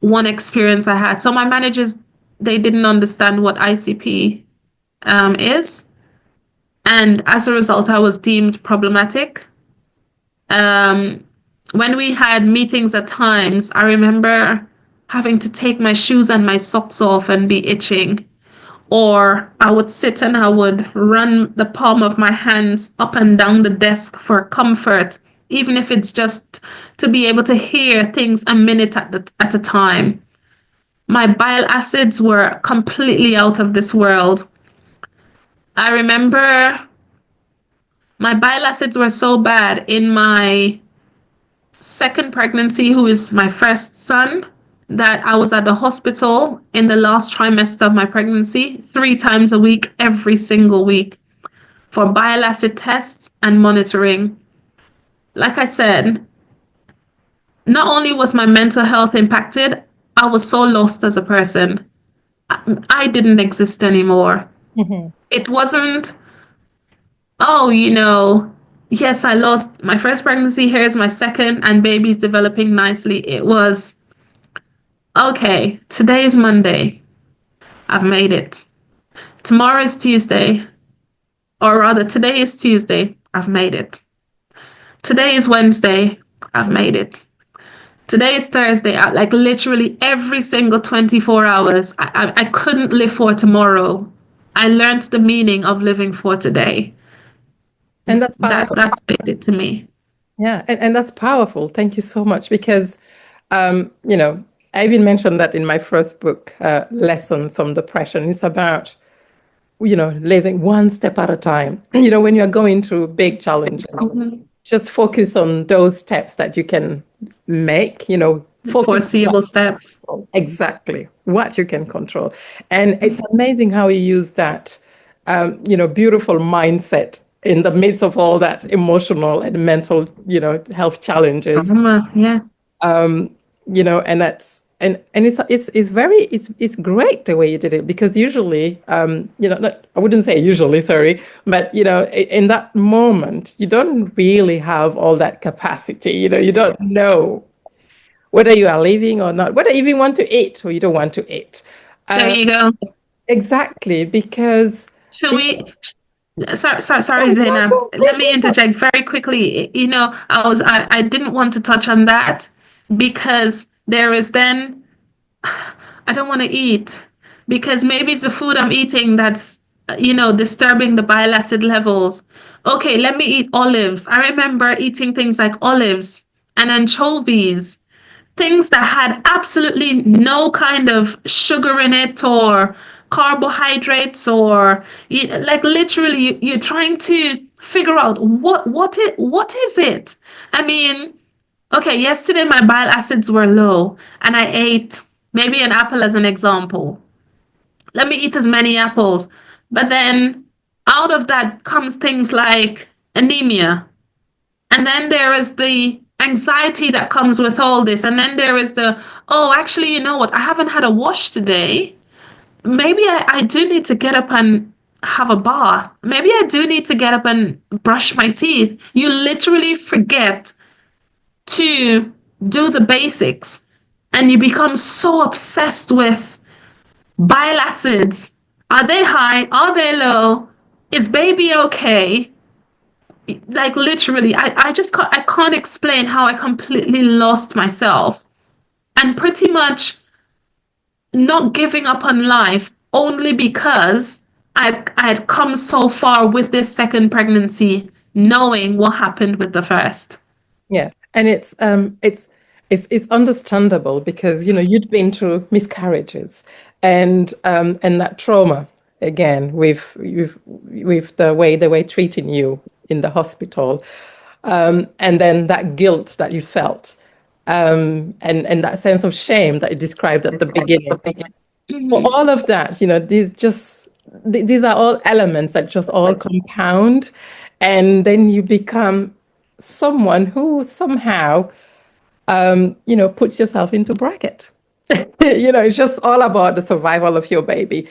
one experience I had. So my managers, they didn't understand what ICP is. And as a result, I was deemed problematic. When we had meetings at times, I remember having to take my shoes and my socks off and be itching. Or I would sit and I would run the palm of my hands up and down the desk for comfort even if it's just to be able to hear things a minute at a time. My bile acids were completely out of this world. I remember my bile acids were so bad in my second pregnancy, who is my first son, that I was at the hospital in the last trimester of my pregnancy 3 times a week, every single week, for bile acid tests and monitoring. Like I said, not only was my mental health impacted, I was so lost as a person. I didn't exist anymore. Mm-hmm. It wasn't, oh, yes, I lost my first pregnancy, here's my second, and baby's developing nicely. It was, okay, today is Monday. I've made it. Tomorrow is Tuesday. Or rather, today is Tuesday. I've made it. Today is Wednesday. I've made it. Today is Thursday. Like literally every single 24 hours, I couldn't live for tomorrow. I learned the meaning of living for today. And that's powerful. That's what it did to me. Yeah, and that's powerful. Thank you so much, because, I even mentioned that in my first book, Lessons from Depression. It's about, living one step at a time. When you're going through big challenges, just focus on those steps that you can make, foreseeable steps. Exactly, what you can control. And it's amazing how you use that, beautiful mindset in the midst of all that emotional and mental, health challenges. Yeah. And that's it's great the way you did it, because usually, I wouldn't say usually, sorry, but in that moment, you don't really have all that capacity. You don't know whether you are living or not, whether you even want to eat or you don't want to eat. There you go. Exactly, because Sorry, Zainab. Let me interject very quickly. I didn't want to touch on that because there is then, I don't want to eat because maybe it's the food I'm eating that's, disturbing the bile acid levels. Okay, let me eat olives. I remember eating things like olives and anchovies, things that had absolutely no kind of sugar in it or carbohydrates, or like literally you're trying to figure out what is it. I mean, okay, yesterday my bile acids were low and I ate maybe an apple as an example. Let me eat as many apples. But then out of that comes things like anemia. And then there is the anxiety that comes with all this. And then there is actually, you know what? I haven't had a wash today. Maybe I do need to get up and have a bath. Maybe I do need to get up and brush my teeth. You literally forget to do the basics and you become so obsessed with bile acids. Are they high? Are they low? Is baby okay? Like literally, I can't explain how I completely lost myself and pretty much not giving up on life only because I had come so far with this second pregnancy, knowing what happened with the first. Yeah, and it's understandable because you'd been through miscarriages and that trauma again with the way they were treating you in the hospital, and then that guilt that you felt, and that sense of shame that you described at the beginning. Mm-hmm. For all of that, these are all elements that just all compound, and then you become someone who somehow, puts yourself into bracket. It's just all about the survival of your baby.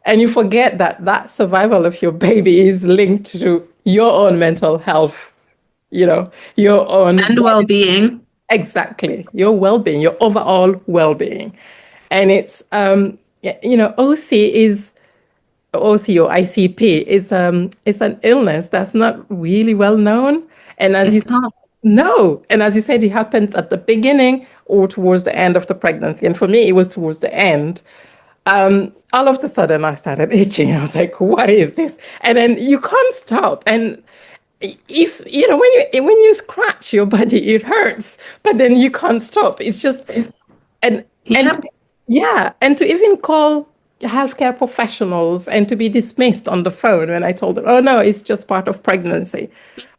And you forget that survival of your baby is linked to your own mental health, your own... And well-being. Exactly. Your well-being, your overall well-being. And it's, OC or ICP is an illness that's not really well known. And as you said, it happens at the beginning or towards the end of the pregnancy. And for me, it was towards the end. All of a sudden, I started itching. I was like, what is this? And then you can't stop. And if when you scratch your body, it hurts, but then you can't stop. It's just and Yep. and to even call healthcare professionals and to be dismissed on the phone when I told them, oh no, it's just part of pregnancy.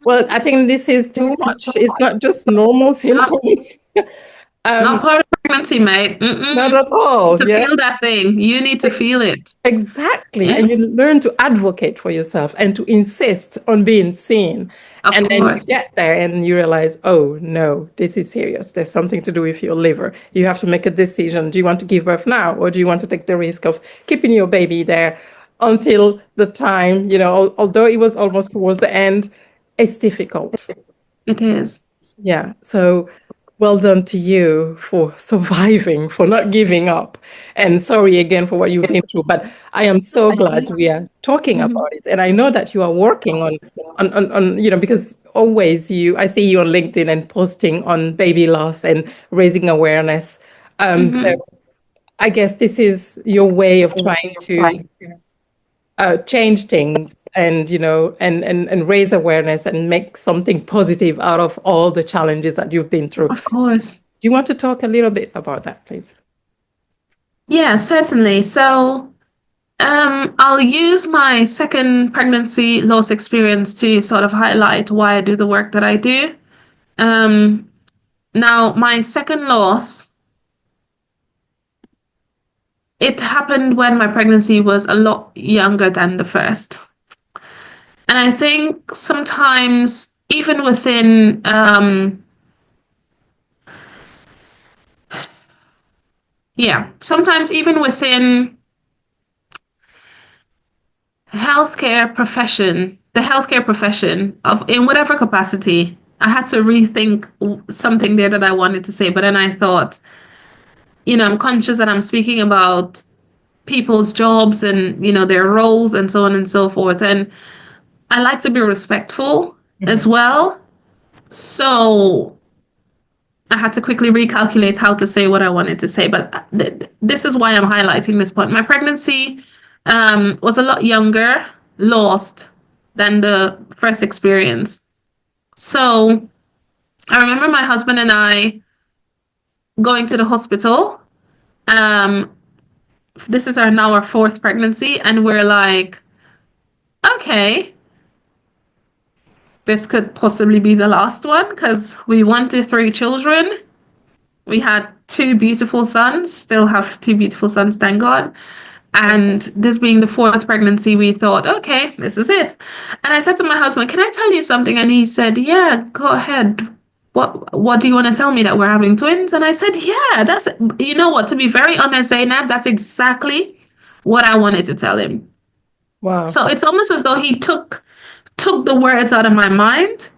Well, I think this is too much. It's not just normal symptoms. Not part of pregnancy, mate. Not at all. To feel that thing, you need to feel it. Exactly. And you learn to advocate for yourself and to insist on being seen. Of and then you course. get there and you realize, oh no, this is serious. There's something to do with your liver. You have to make a decision. Do you want to give birth now, or do you want to take the risk of keeping your baby there until the time, although it was almost towards the end, it's difficult. It is. Yeah. So well done to you for surviving, for not giving up. And sorry again for what you've been through, but I am so glad we are talking about it. And I know that you are working on because always I see you on LinkedIn and posting on baby loss and raising awareness. So I guess this is your way of trying to change things and and raise awareness and make something positive out of all the challenges that you've been through. Of course. Do you want to talk a little bit about that, please? Yeah, certainly. So I'll use my second pregnancy loss experience to sort of highlight why I do the work that I do. Now, my second loss, it happened when my pregnancy was a lot younger than the first. And I think sometimes, even within sometimes even within the healthcare profession in whatever capacity, I had to rethink something there that I wanted to say. But then I thought, I'm conscious that I'm speaking about people's jobs and, their roles and so on and so forth. And I like to be respectful as well. So I had to quickly recalculate how to say what I wanted to say. But this is why I'm highlighting this point. My pregnancy was a lot younger, lost than the first experience. So I remember my husband and I going to the hospital. This is now our fourth pregnancy, and we're like, okay, this could possibly be the last one because we wanted 3 children. We had 2 beautiful sons, still have 2 beautiful sons, thank God. And this being the 4th pregnancy, we thought, okay, this is it. And I said to my husband, can I tell you something? And he said, yeah, go ahead. What do you want to tell me, that we're having twins? And I said, yeah, you know what, to be very honest, Zainab, that's exactly what I wanted to tell him. Wow. So it's almost as though he took the words out of my mind.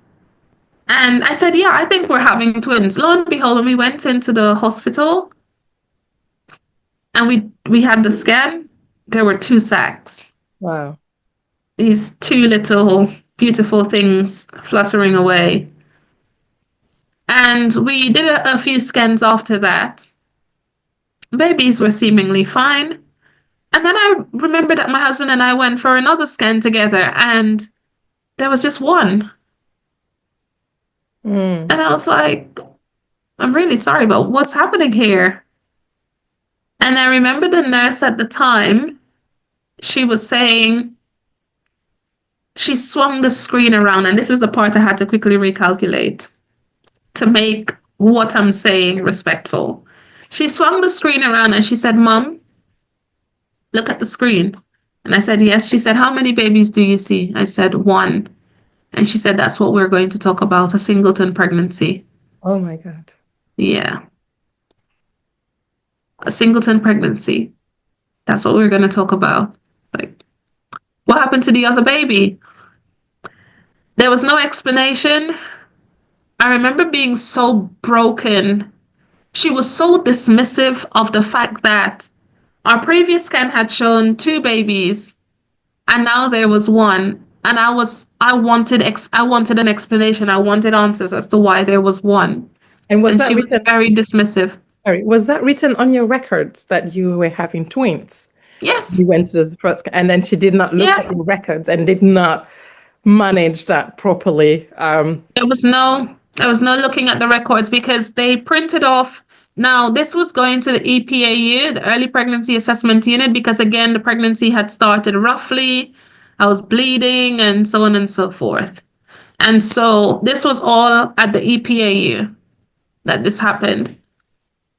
And I said, yeah, I think we're having twins. Lo and behold, when we went into the hospital and we had the scan, there were 2 sacs. Wow. These 2 little beautiful things fluttering away. And we did a few scans after that. Babies were seemingly fine. And then I remember that my husband and I went for another scan together, and there was just 1. And I was like, I'm really sorry, but what's happening here? And I remember the nurse at the time, she was saying, she swung the screen around, and this is the part I had to quickly recalculate to make what I'm saying respectful. She swung the screen around and she said, Mom, look at the screen. And I said, yes. She said, how many babies do you see? I said, 1. And she said, that's what we're going to talk about, a singleton pregnancy. Oh my God. Yeah. A singleton pregnancy. That's what we're going to talk about. Like, what happened to the other baby? There was no explanation. I remember being so broken. She was so dismissive of the fact that our previous scan had shown 2 babies, and now there was 1. And I wanted an explanation. I wanted answers as to why there was 1. And she was very dismissive. Sorry, was that written on your records that you were having twins? Yes. You went to the first, and then she did not look at your records and did not manage that properly? There was no looking at the records because they printed off. Now, this was going to the EPAU, the Early Pregnancy Assessment Unit, because again, the pregnancy had started roughly. I was bleeding and so on and so forth. And so this was all at the EPAU that this happened.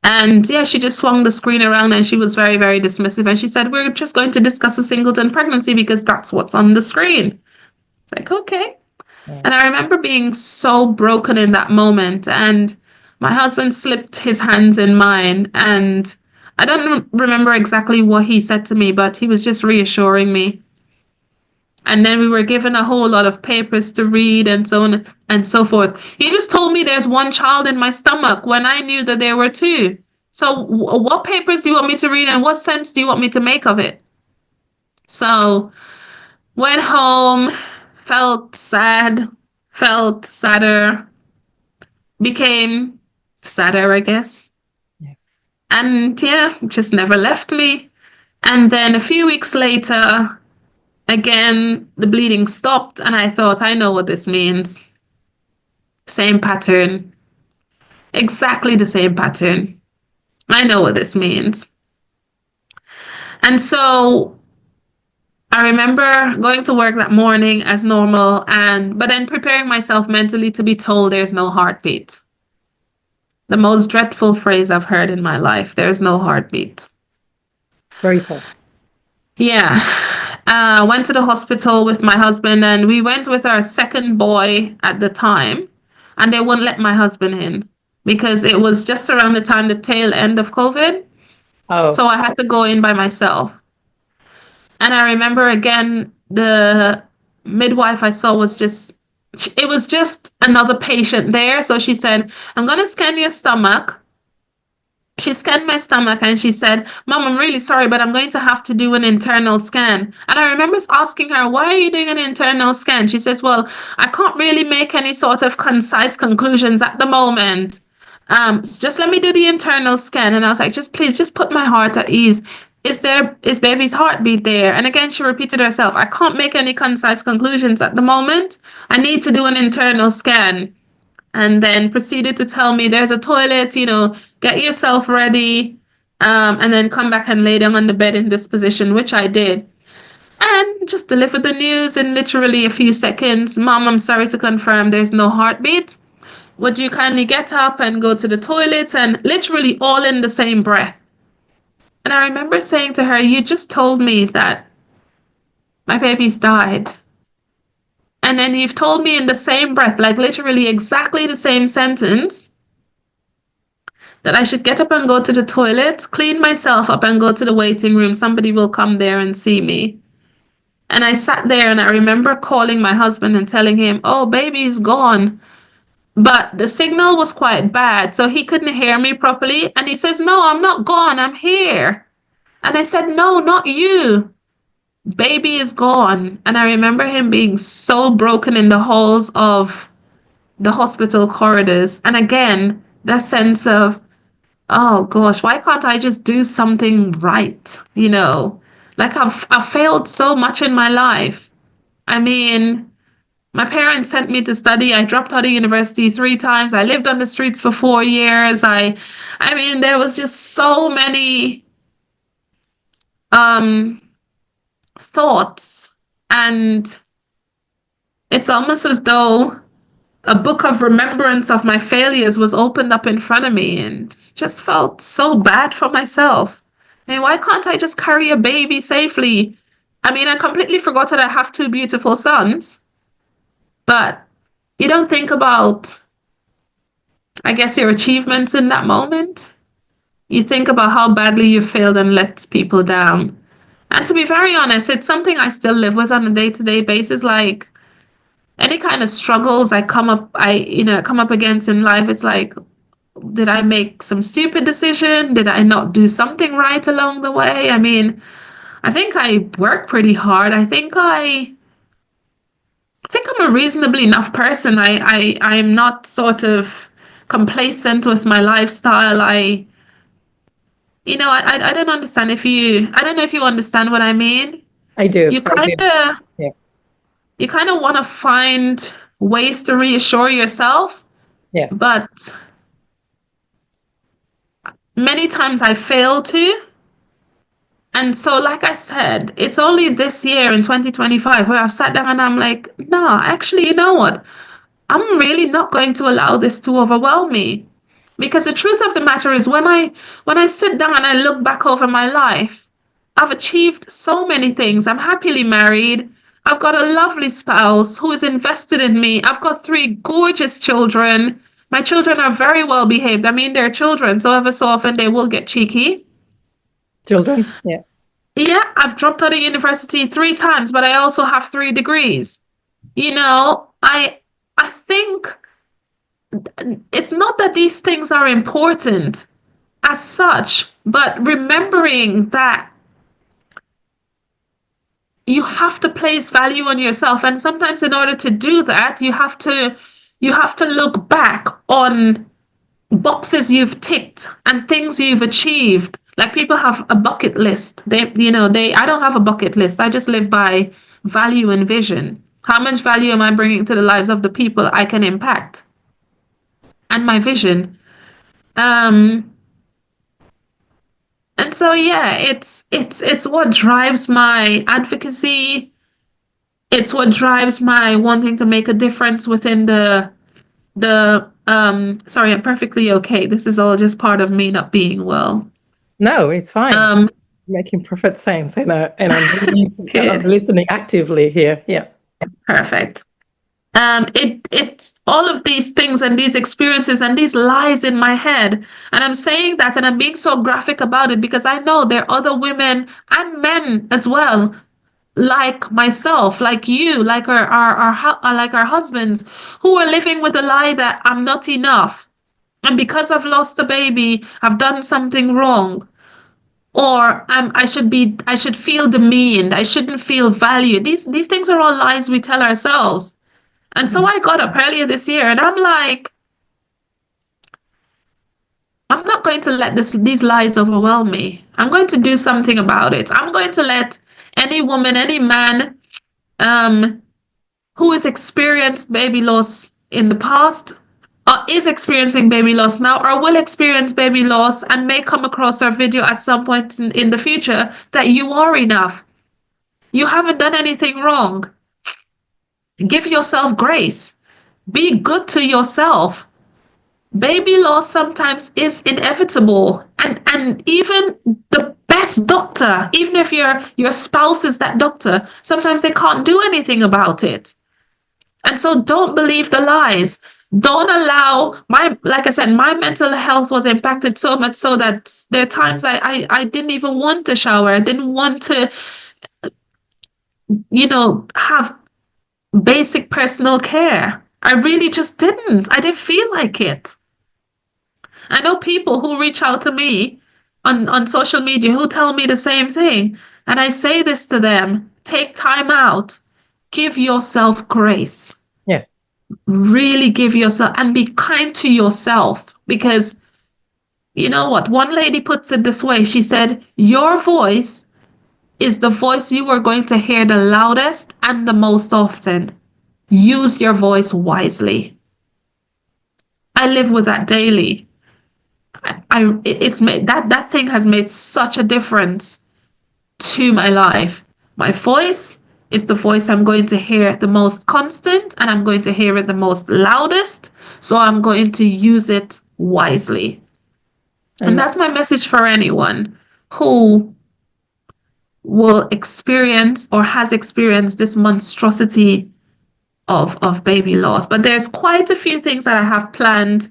And yeah, she just swung the screen around and she was very, very dismissive. And she said, we're just going to discuss a singleton pregnancy because that's what's on the screen. It's like, okay. And I remember being so broken in that moment. And my husband slipped his hands in mine. And I don't remember exactly what he said to me, but he was just reassuring me. And then we were given a whole lot of papers to read and so on and so forth. He just told me there's one child in my stomach when I knew that there were two. So what papers do you want me to read and what sense do you want me to make of it? So went home, felt sad, felt sadder, became sadder, I guess. Yeah. And yeah, just never left me. And then a few weeks later, again, the bleeding stopped, and I thought, I know what this means. Same pattern. Exactly the same pattern. I know what this means. And so I remember going to work that morning as normal, but then preparing myself mentally to be told there's no heartbeat. The most dreadful phrase I've heard in my life. There's no heartbeat. Very cool. Yeah. Went to the hospital with my husband, and we went with our second boy at the time, and they wouldn't let my husband in because it was just around the time, the tail end of COVID. Oh. So I had to go in by myself. And I remember again, the midwife I saw was just another patient there. So she said, I'm going to scan your stomach. She scanned my stomach and she said, Mom, I'm really sorry, but I'm going to have to do an internal scan. And I remember asking her, why are you doing an internal scan? She says, well, I can't really make any sort of concise conclusions at the moment. Just let me do the internal scan. And I was like, please put my heart at ease. Is baby's heartbeat there? And again, she repeated herself, I can't make any concise conclusions at the moment. I need to do an internal scan. And then proceeded to tell me there's a toilet, get yourself ready, and then come back and lay down on the bed in this position, which I did. And just delivered the news in literally a few seconds. Mom, I'm sorry to confirm there's no heartbeat. Would you kindly get up and go to the toilet? And literally all in the same breath. And I remember saying to her, you just told me that my baby's died. And then you've told me in the same breath, like literally exactly the same sentence, that I should get up and go to the toilet, clean myself up and go to the waiting room. Somebody will come there and see me. And I sat there and I remember calling my husband and telling him, oh, baby's gone. But the signal was quite bad, so he couldn't hear me properly. And he says, no, I'm not gone, I'm here. And I said, no, not you. Baby is gone. And I remember him being so broken in the halls of the hospital corridors. And again, that sense of, oh gosh, why can't I just do something right? Like I've failed so much in my life. I mean, my parents sent me to study. I dropped out of university 3 times. I lived on the streets for 4 years. I mean, there was just so many thoughts, and it's almost as though a book of remembrance of my failures was opened up in front of me, and just felt so bad for myself. I mean, why can't I just carry a baby safely? I mean, I completely forgot that I have 2 beautiful sons, but you don't think about, I guess, your achievements in that moment. You think about how badly you failed and let people down. And to be very honest, it's something I still live with on a day-to-day basis. Like any kind of struggles I come up against in life, it's like, did I make some stupid decision? Did I not do something right along the way? I mean, I think I work pretty hard. I think I'm a reasonably enough person. I'm not sort of complacent with my lifestyle. I don't understand I don't know if you understand what I mean. I do. You kind of, yeah. you kind of want to find ways to reassure yourself, Yeah. but many times I fail to. And so, like I said, it's only this year in 2025 where I've sat down and I'm like, no, actually, you know what? I'm really not going to allow this to overwhelm me. Because the truth of the matter is when I sit down and I look back over my life, I've achieved so many things. I'm happily married. I've got a lovely spouse who is invested in me. I've got three gorgeous children. My children are very well behaved. I mean, they're children, so ever so often they will get cheeky. Children. Yeah. Yeah, I've dropped out of university 3 times, but I also have 3 degrees. You know, I think it's not that these things are important as such, but remembering that you have to place value on yourself. And sometimes in order to do that, you have to look back on boxes you've ticked and things you've achieved. Like people have a bucket list. I don't have a bucket list. I just live by value and vision. How much value am I bringing to the lives of the people I can impact? And my vision. Um, and so yeah, it's what drives my advocacy. It's what drives my wanting to make a difference within sorry, I'm perfectly okay. This is all just part of me not being well. No, it's fine. Um, Making perfect sense, and I'm really kind of good. listening actively here. Yeah. Perfect. It's all of these things and these experiences and these lies in my head. And I'm saying that and I'm being so graphic about it because I know there are other women and men as well, like myself, like you, like like our husbands, who are living with the lie that I'm not enough. And because I've lost a baby, I've done something wrong. Or I should feel demeaned. I shouldn't feel valued. These things are all lies we tell ourselves. And so I got up earlier this year and I'm like, I'm not going to let these lies overwhelm me. I'm going to do something about it. I'm going to let any woman, any man, um, who has experienced baby loss in the past, is experiencing baby loss now, or will experience baby loss and may come across our video at some point in the future, that you are enough. You haven't done anything wrong. Give yourself grace. Be good to yourself. Baby loss sometimes is inevitable. And even the best doctor, even if your spouse is that doctor, sometimes they can't do anything about it. And so don't believe the lies. Don't allow like I said, my mental health was impacted so much so that there are times I didn't even want to shower. I didn't want to, have basic personal care. I really just didn't. I didn't feel like it. I know people who reach out to me on social media who tell me the same thing. And I say this to them, take time out, give yourself grace. Yeah. Really give yourself and be kind to yourself, because you know what? One lady puts it this way. She said, your voice is the voice you are going to hear the loudest and the most often. Use your voice wisely. I live with that daily. It's made that thing has made such a difference to my life. My voice is the voice I'm going to hear the most constant, and I'm going to hear it the most loudest. So I'm going to use it wisely. And that's my message for anyone who will experience or has experienced this monstrosity of baby loss. But there's quite a few things that I have planned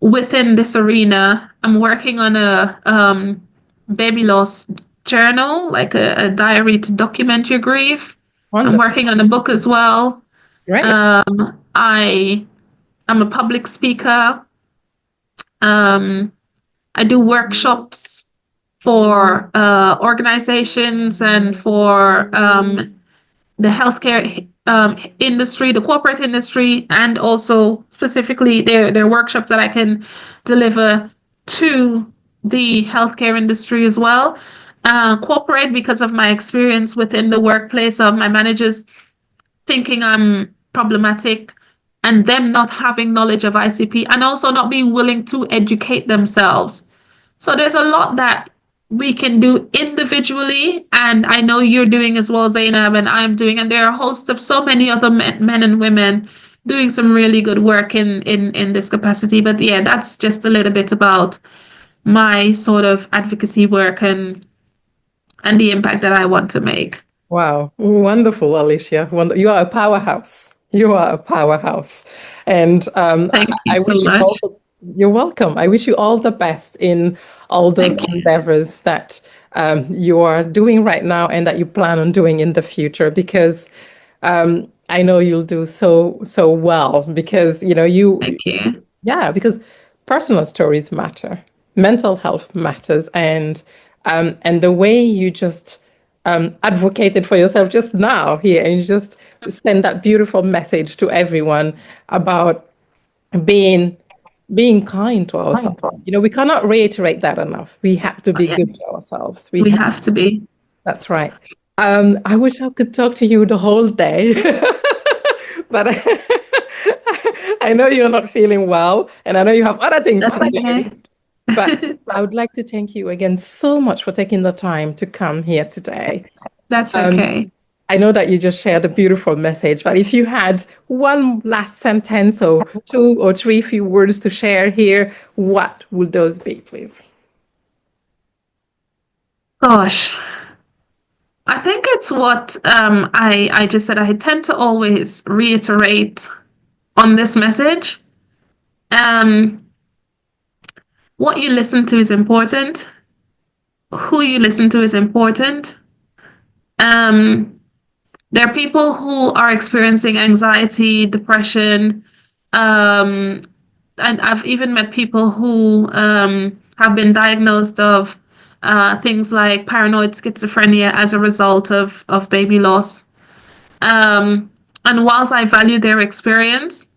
within this arena. I'm working on a baby loss journal, like a diary to document your grief. Wonderful. I'm working on a book as well. Right. I am a public speaker. I do workshops for organizations and for the healthcare industry, the corporate industry, and also specifically their workshops that I can deliver to the healthcare industry as well. Corporate, because of my experience within the workplace of my managers thinking I'm problematic, and them not having knowledge of ICP, and also not being willing to educate themselves. So there's a lot that we can do individually, and I know you're doing as well, Zainab, and I'm doing, and there are a host of so many other men and women doing some really good work in this capacity. But yeah, that's just a little bit about my sort of advocacy work and the impact that I want to make. Wow, wonderful, Alicia. You are a powerhouse. You are a powerhouse. And Thank you I so wish you much. all you're welcome. I wish you all the best in all those Thank you. endeavors that you are doing right now and that you plan on doing in the future, because I know you'll do so well, because Thank you. because personal stories matter, mental health matters, and the way you just advocated for yourself just now here, and you just send that beautiful message to everyone about being kind to ourselves. We cannot reiterate that enough. We have to be good Yes, to ourselves. we have to be. That's right. I wish I could talk to you the whole day, but I know you're not feeling well, and I know you have other things That's to do. okay. But I would like to thank you again so much for taking the time to come here today. That's okay. I know that you just shared a beautiful message, but if you had one last sentence or 2 or 3 few words to share here, what would those be, please? Gosh, I think it's what I just said. I tend to always reiterate on this message. What you listen to is important. Who you listen to is important. There are people who are experiencing anxiety, depression, and I've even met people who have been diagnosed of things like paranoid schizophrenia as a result of baby loss. And whilst I value their experience,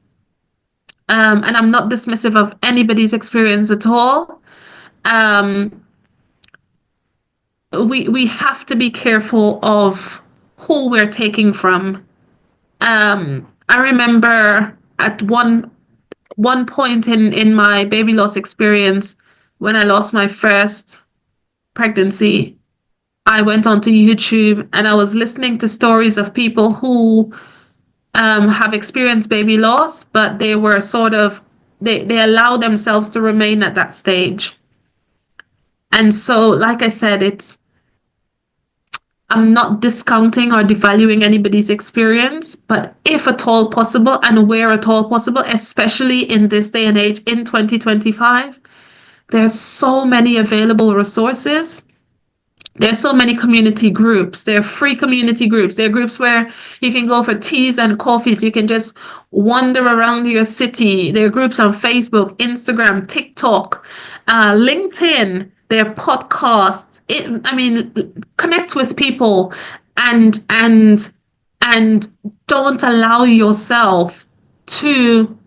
and I'm not dismissive of anybody's experience at all, we have to be careful of who we're taking from. I remember at one point in my baby loss experience, when I lost my first pregnancy, I went onto YouTube and I was listening to stories of people who have experienced baby loss, but they were sort of they allow themselves to remain at that stage. And so, like I said, I'm not discounting or devaluing anybody's experience, but if at all possible and where at all possible, especially in this day and age in 2025, there's so many available resources. There's so many community groups. There are free community groups. There are groups where you can go for teas and coffees. You can just wander around your city. There are groups on Facebook, Instagram, TikTok, LinkedIn. There are podcasts. Connect with people and don't allow yourself to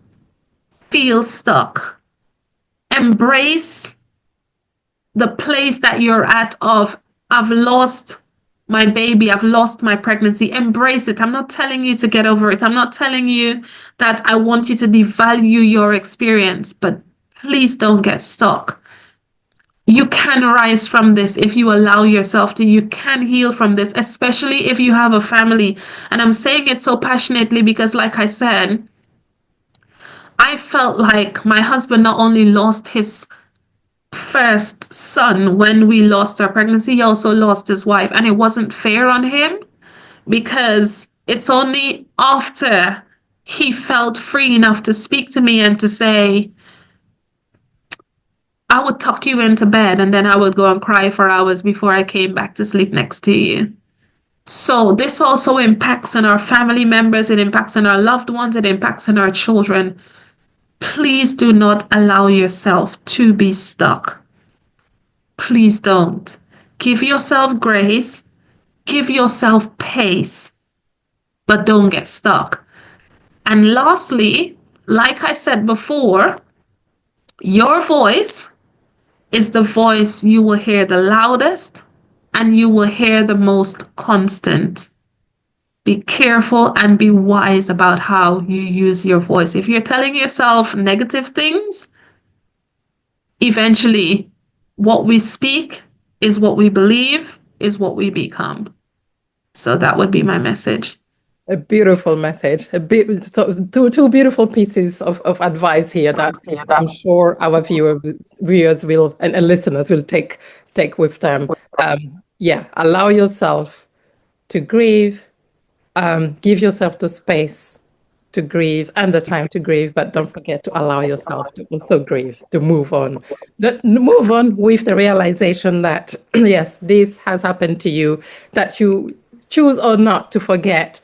feel stuck. Embrace the place that you're at of, I've lost my baby, I've lost my pregnancy. Embrace it. I'm not telling you to get over it. I'm not telling you that I want you to devalue your experience, but please don't get stuck. You can rise from this if you allow yourself to. You can heal from this, especially if you have a family. And I'm saying it so passionately because, like I said, I felt like my husband not only lost his first son when we lost our pregnancy, he also lost his wife. And it wasn't fair on him because it's only after he felt free enough to speak to me and to say, I would tuck you into bed and then I would go and cry for hours before I came back to sleep next to you. So this also impacts on our family members, it impacts on our loved ones, it impacts on our children. Please do not allow yourself to be stuck. Please don't. Give yourself grace, give yourself pace, but don't get stuck. And lastly, like I said before, your voice is the voice you will hear the loudest and you will hear the most constant. be careful and be wise about how you use your voice. If you're telling yourself negative things, eventually what we speak is what we believe, is what we become. So that would be my message. A beautiful message. Two beautiful pieces of advice here that I'm sure our viewers will and listeners will take with them. Yeah, allow yourself to grieve. Give yourself the space to grieve and the time to grieve, but don't forget to allow yourself to also grieve, to move on. Move on with the realization that, yes, this has happened to you, that you choose or not to forget,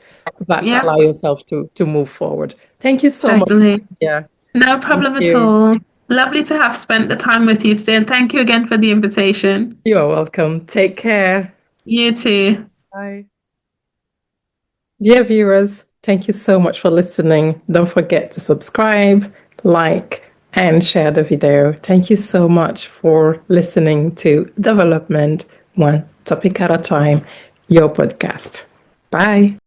but allow yourself to move forward. Thank you so much. Yeah. No problem at all. Lovely to have spent the time with you today, and thank you again for the invitation. You're welcome. Take care. You too. Bye. Dear viewers, thank you so much for listening. Don't forget to subscribe, like, and share the video. Thank you so much for listening to Development One Topic at a Time, your podcast. Bye.